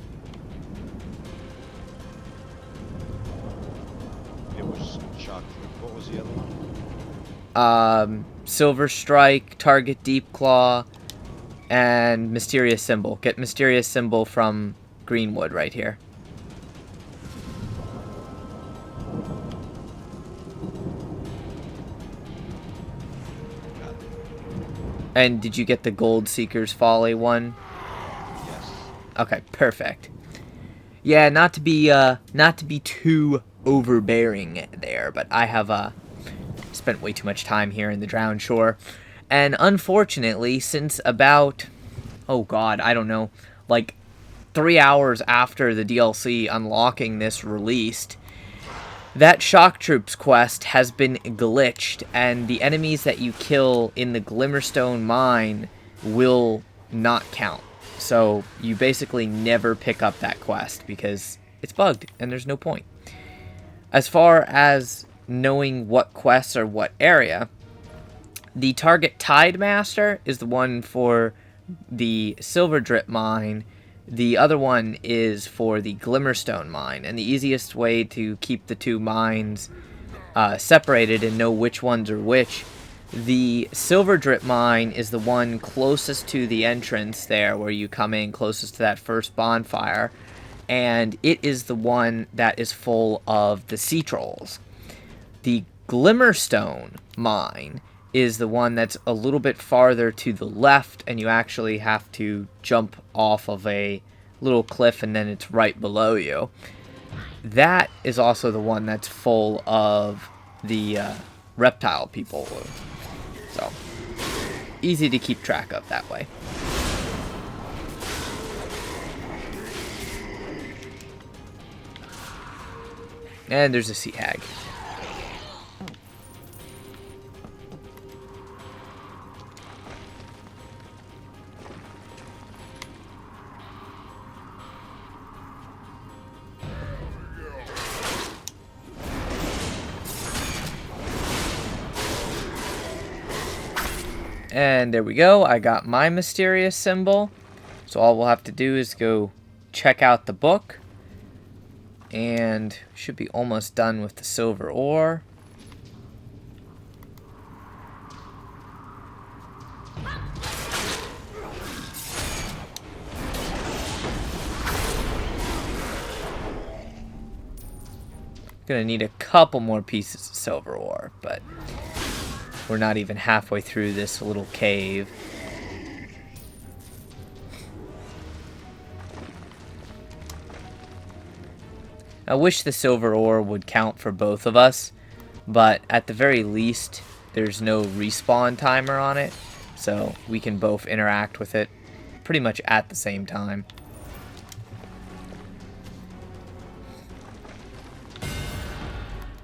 It was Shock Troop. What was the other one? Silver Strike, Target Deep Claw, and Mysterious Symbol. Get Mysterious Symbol from Greenwood right here. And did you get the Gold Seeker's Folly one? Yes. Okay, perfect. Yeah, not to be too overbearing there, but I have spent way too much time here in the Drowned Shore, and unfortunately, since about, oh god, I don't know, like 3 hours after the DLC unlocking this released, that Shock Troops quest has been glitched, and the enemies that you kill in the Glimmerstone mine will not count. So you basically never pick up that quest because it's bugged and there's no point. As far as knowing what quests are what area, the Target Tide Master is the one for the Silver Drip Mine. The other one is for the Glimmerstone Mine, and the easiest way to keep the two mines separated and know which ones are which, the Silver Drip Mine is the one closest to the entrance there, where you come in closest to that first bonfire, and it is the one that is full of the sea trolls. The Glimmerstone Mine is the one that's a little bit farther to the left, and you actually have to jump off of a little cliff and then it's right below you. That is also the one that's full of the reptile people. So, easy to keep track of that way. And there's a sea hag. And there we go, I got my Mysterious Symbol. So all we'll have to do is go check out the book. And should be almost done with the silver ore. Gonna need a couple more pieces of silver ore, but we're not even halfway through this little cave. I wish the silver ore would count for both of us, but at the very least, there's no respawn timer on it, so we can both interact with it pretty much at the same time.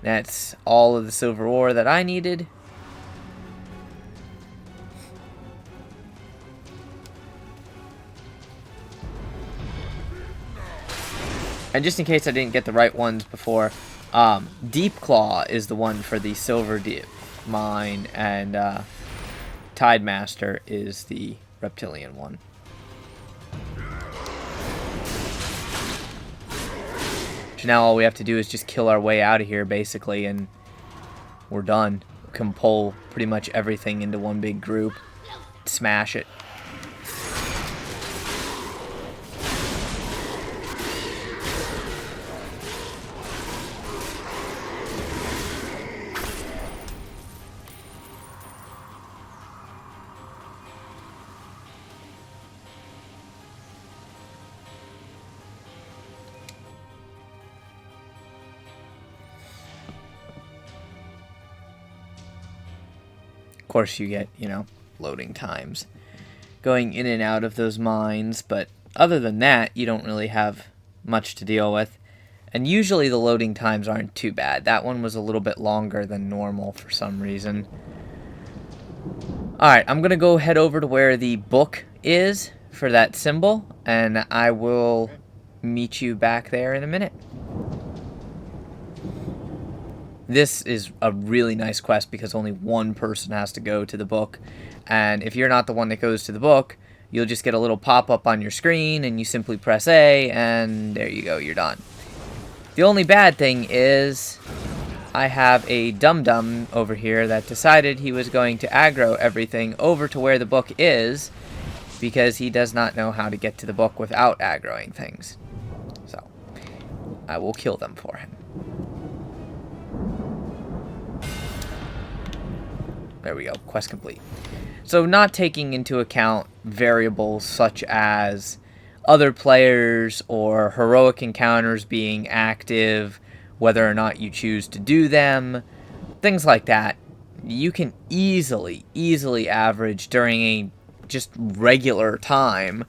That's all of the silver ore that I needed. And just in case I didn't get the right ones before, Deep Claw is the one for the Silver mine, and Tide Master is the reptilian one. So now all we have to do is just kill our way out of here, basically, and we're done. We can pull pretty much everything into one big group, smash it. Of course, you get, you know, loading times going in and out of those mines, but other than that, you don't really have much to deal with. And usually the loading times aren't too bad. That one was a little bit longer than normal for some reason. Alright, I'm going to go head over to where the book is for that symbol, and I will meet you back there in a minute. This is a really nice quest because only one person has to go to the book. And if you're not the one that goes to the book, you'll just get a little pop-up on your screen and you simply press A and there you go, you're done. The only bad thing is I have a dum-dum over here that decided he was going to aggro everything over to where the book is because he does not know how to get to the book without aggroing things. So, I will kill them for him. There we go, quest complete. So not taking into account variables such as other players or heroic encounters being active, whether or not you choose to do them, things like that, you can easily average during a just regular time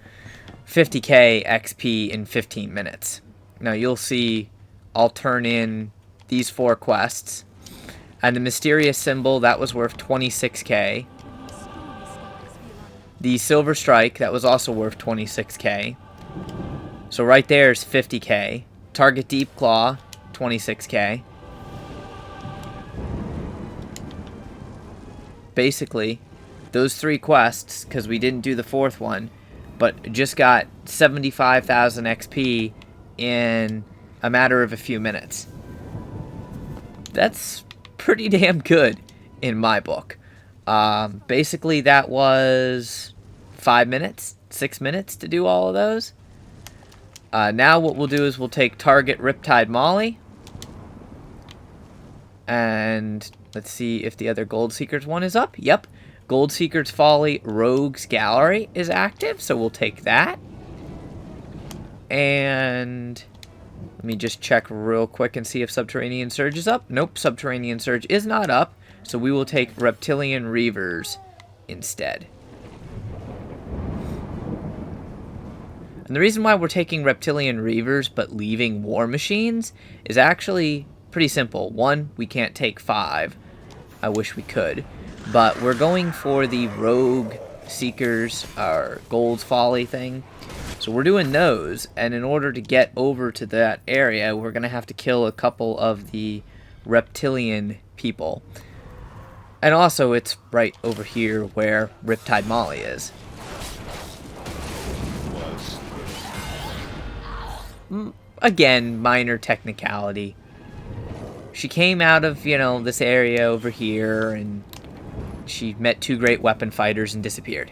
50k XP in 15 minutes. Now you'll see I'll turn in these 4 quests. And the mysterious symbol, that was worth 26k. The silver strike, that was also worth 26k. So right there is 50k. Target deep claw, 26k. Basically, those 3 quests, because we didn't do the 4th one, but just got 75,000 XP in a matter of a few minutes. That's pretty damn good in my book. Basically that was 5 minutes, 6 minutes to do all of those. Now what we'll do is we'll take target Riptide Molly, and let's see if the other Gold Seekers one is up. Yep, Gold Seekers Folly Rogues Gallery is active, so we'll take that. And let me just check real quick and see if Subterranean Surge is up. Nope, Subterranean Surge is not up. So we will take Reptilian Reavers instead. And the reason why we're taking Reptilian Reavers but leaving War Machines is actually pretty simple. One, we can't take 5. I wish we could. But we're going for the Rogue Seekers, or Gold's Folly thing. So we're doing those, and in order to get over to that area, we're going to have to kill a couple of the reptilian people. And also, it's right over here where Riptide Molly is. Again, minor technicality. She came out of, you know, this area over here, and she met 2 great weapon fighters and disappeared.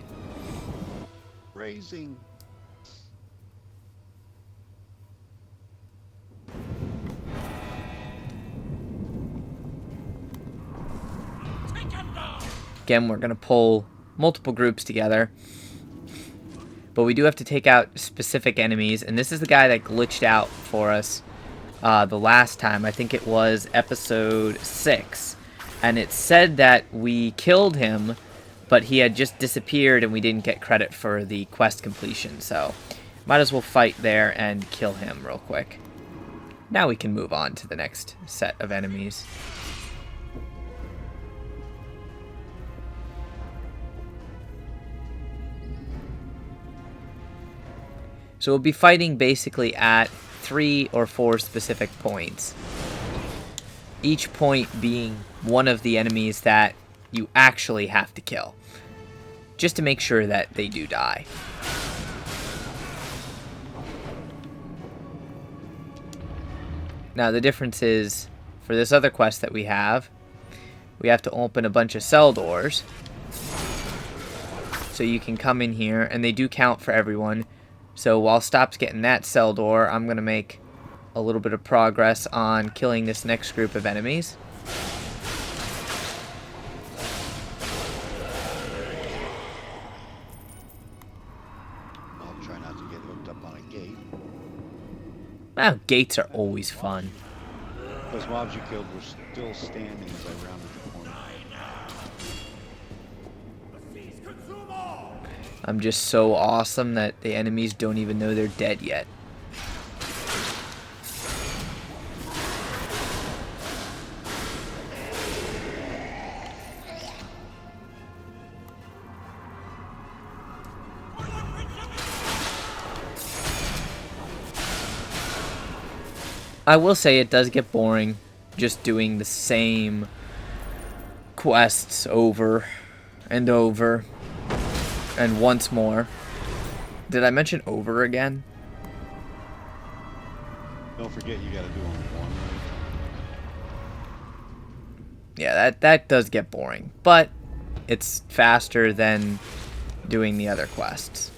Raising. Again, we're going to pull multiple groups together. But we do have to take out specific enemies. And this is the guy that glitched out for us the last time. I think it was episode 6. And it said that we killed him, but he had just disappeared and we didn't get credit for the quest completion. So might as well fight there and kill him real quick. Now we can move on to the next set of enemies. So we'll be fighting basically at 3 or 4 specific points. Each point being one of the enemies that you actually have to kill, just to make sure that they do die. Now the difference is, for this other quest that we have to open a bunch of cell doors. So you can come in here, and they do count for everyone. So while Stop's getting that cell door, I'm going to make a little bit of progress on killing this next group of enemies. I'll try not to get hooked up on a gate. Well, gates are always fun. Those mobs you killed were still standing as I rounded the corner. I'm just so awesome that the enemies don't even know they're dead yet. I will say it does get boring just doing the same quests over and over and once more. Did I mention over again? Don't forget you gotta do them one way. Yeah, that does get boring, but it's faster than doing the other quests.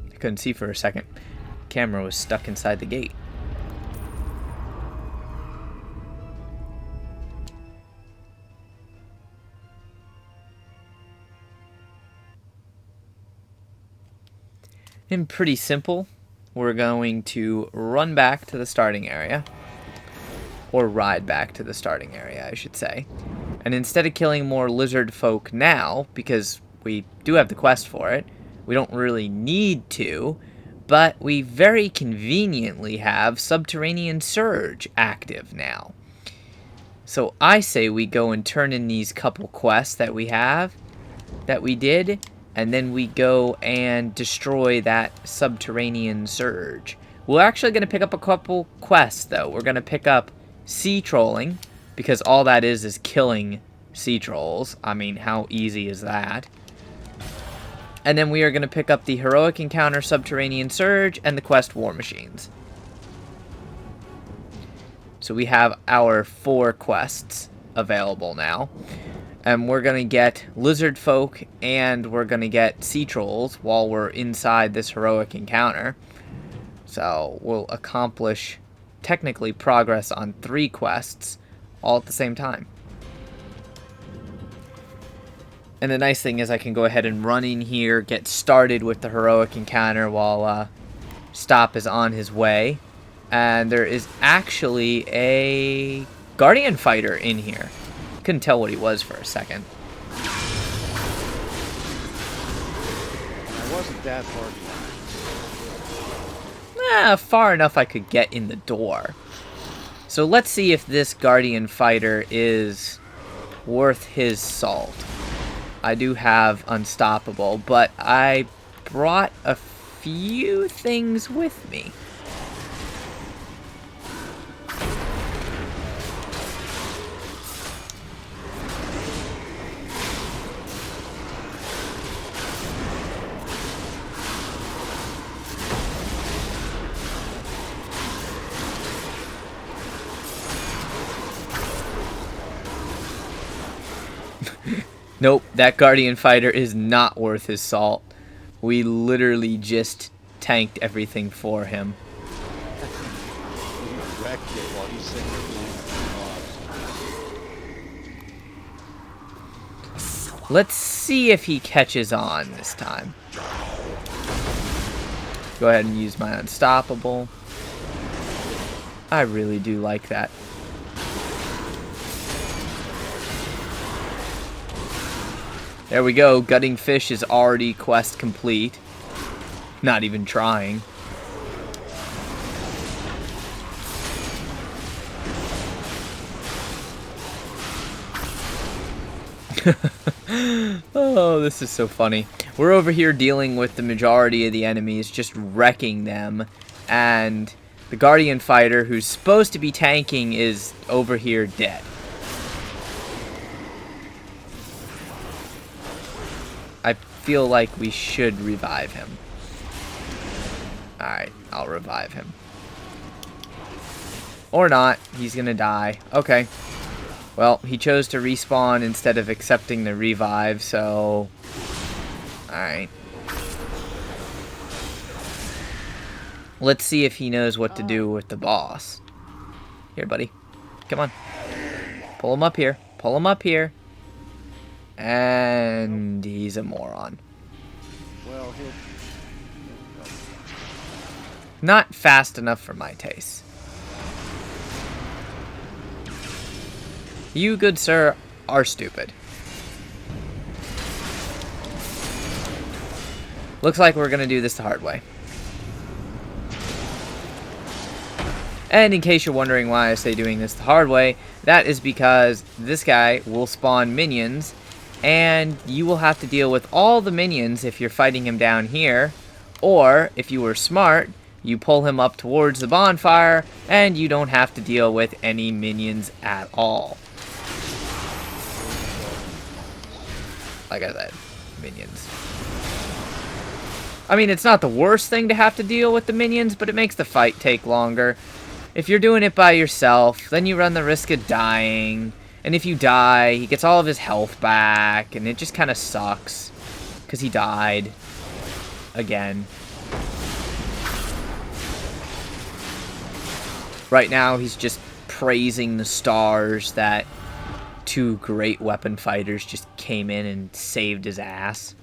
I couldn't see for a second. Camera was stuck inside the gate. And pretty simple. We're going to run back to the starting area. Or ride back to the starting area, I should say. And instead of killing more lizard folk now, because we do have the quest for it, we don't really need to, but we very conveniently have Subterranean Surge active now. So I say we go and turn in these couple quests that we did, and then we go and destroy that Subterranean Surge. We're actually going to pick up a couple quests, though. We're going to pick up Sea Trolling, because all that is killing sea trolls. I mean, how easy is that? And then we are going to pick up the Heroic Encounter Subterranean Surge and the quest War Machines. So we have our 4 quests available now. And we're going to get lizard folk and we're going to get sea trolls while we're inside this Heroic Encounter. So we'll accomplish, technically, progress on 3 quests all at the same time. And the nice thing is I can go ahead and run in here, get started with the Heroic Encounter while Stop is on his way. And there is actually a Guardian Fighter in here. Couldn't tell what he was for a second. I wasn't that far behind. Far enough I could get in the door. So let's see if this Guardian Fighter is worth his salt. I do have Unstoppable, but I brought a few things with me. Nope, that Guardian Fighter is not worth his salt. We literally just tanked everything for him. You wrecked it while he's sitting there playing. Let's see if he catches on this time. Go ahead and use my Unstoppable. I really do like that. There we go. Gutting Fish is already quest complete. Not even trying. Oh, this is so funny. We're over here dealing with the majority of the enemies, just wrecking them. And The Guardian fighter, who's supposed to be tanking, is over here dead. I feel like we should revive him. Alright, I'll revive him. Or not. He's gonna die. Okay. Well, he chose to respawn instead of accepting the revive, so... Alright. Let's see if he knows what to do with the boss. Here, buddy. Come on. Pull him up here. Pull him up here. And he's a moron. Well, Not fast enough for my taste. You, good sir, are stupid. Looks like we're gonna do this the hard way. And in case you're wondering why I say doing this the hard way, that is because this guy will spawn minions, and you will have to deal with all the minions if you're fighting him down here, or if you were smart, you pull him up towards the bonfire, and you don't have to deal with any minions at all. Like I said, minions. I mean, it's not the worst thing to have to deal with the minions, but it makes the fight take longer. If you're doing it by yourself, then you run the risk of dying. And if you die, he gets all of his health back, and it just kind of sucks. Because he died. Again. Right now, he's just praising the stars that 2 great weapon fighters just came in and saved his ass.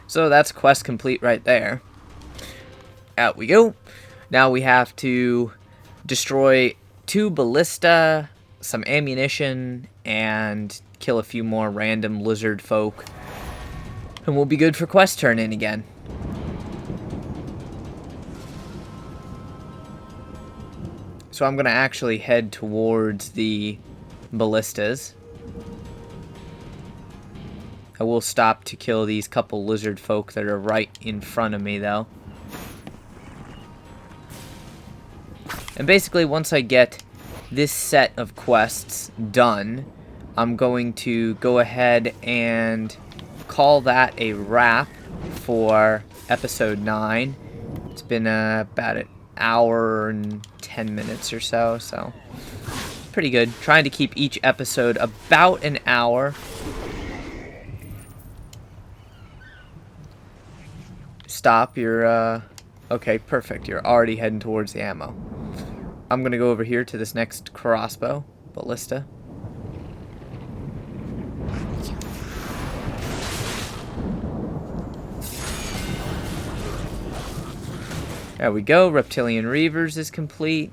So that's quest complete right there. Out we go. Now we have to destroy 2 ballista, some ammunition, and kill a few more random lizard folk. And we'll be good for quest turn in again. So I'm going to actually head towards the ballistas. I will stop to kill these couple lizard folk that are right in front of me, though. And basically, once I get this set of quests done, I'm going to go ahead and call that a wrap for episode 9. It's been about an hour and 10 minutes or so, so pretty good. Trying to keep each episode about an hour. Stop, you're, okay, perfect. You're already heading towards the ammo. I'm gonna go over here to this next crossbow, ballista. There we go, Reptilian Reavers is complete.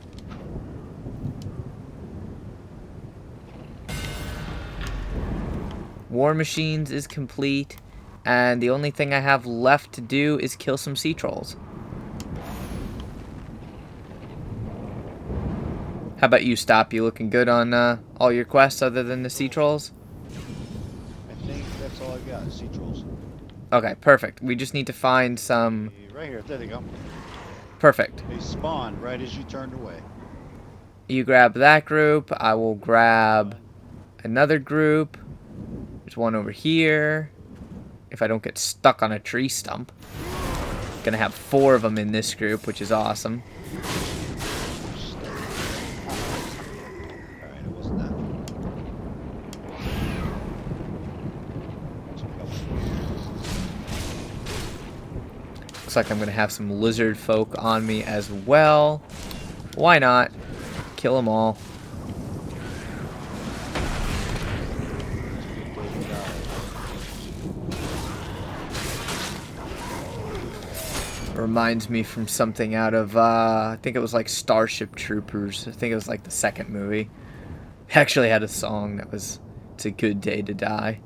War Machines is complete. And the only thing I have left to do is kill some sea trolls. How about you, Stop? You looking good on all your quests other than the sea trolls? I think that's all I've got, sea trolls. Okay, perfect. We just need to find some... Right here, there they go. Perfect. They spawn right as you turned away. You grab that group. I will grab another group. There's one over here. If I don't get stuck on a tree stump. Gonna have 4 of them in this group, which is awesome. Alright, it wasn't that. Looks like I'm gonna have some lizard folk on me as well. Why not? Kill them all. Reminds me from something out of, I think it was like Starship Troopers. I think it was like the 2nd movie. It actually had a song that was, "It's a Good Day to Die."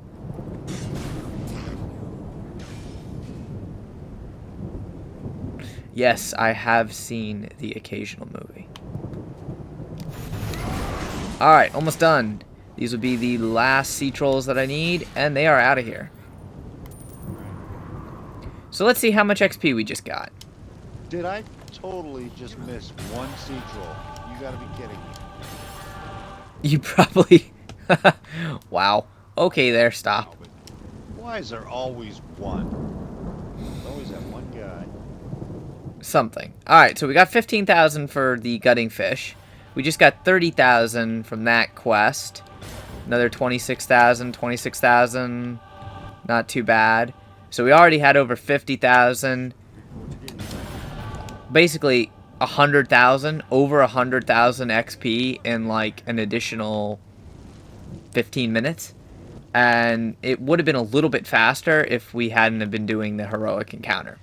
Yes, I have seen the occasional movie. Alright, almost done. These would be the last sea trolls that I need, and they are out of here. So let's see how much XP we just got. Did I totally just miss one siege roll? You gotta be kidding me. You probably... Wow. Okay there, stop. No, but why is there always one? There's always that one guy. Something. Alright, so we got 15,000 for the gutting fish. We just got 30,000 from that quest. Another 26,000, 26,000. Not too bad. So we already had over 50,000. Basically, 100,000. Over 100,000 XP in like an additional 15 minutes. And it would have been a little bit faster if we hadn't have been doing the heroic encounter.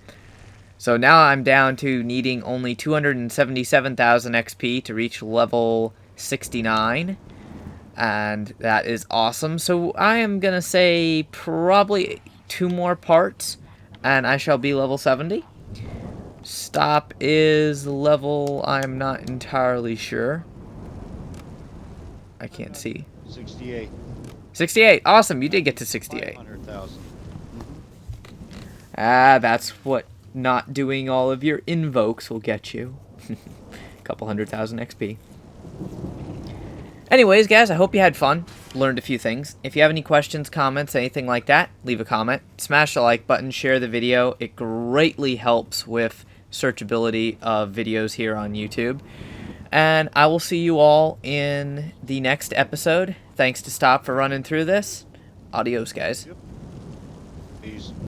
So now I'm down to needing only 277,000 XP to reach level 69. And that is awesome. So I am going to say probably 2 more parts and I shall be level 70. Stop is level, I'm not entirely sure. I can't see. 68. 68. Awesome. You did get to 68. 500,000. Ah, that's what not doing all of your invokes will get you. A couple 100,000 XP. Anyways, guys, I hope you had fun. Learned a few things. If you have any questions, comments, anything like that, leave a comment. Smash the like button, share the video. It greatly helps with searchability of videos here on YouTube. And I will see you all in the next episode. Thanks to Stop for running through this. Adios, guys. Peace.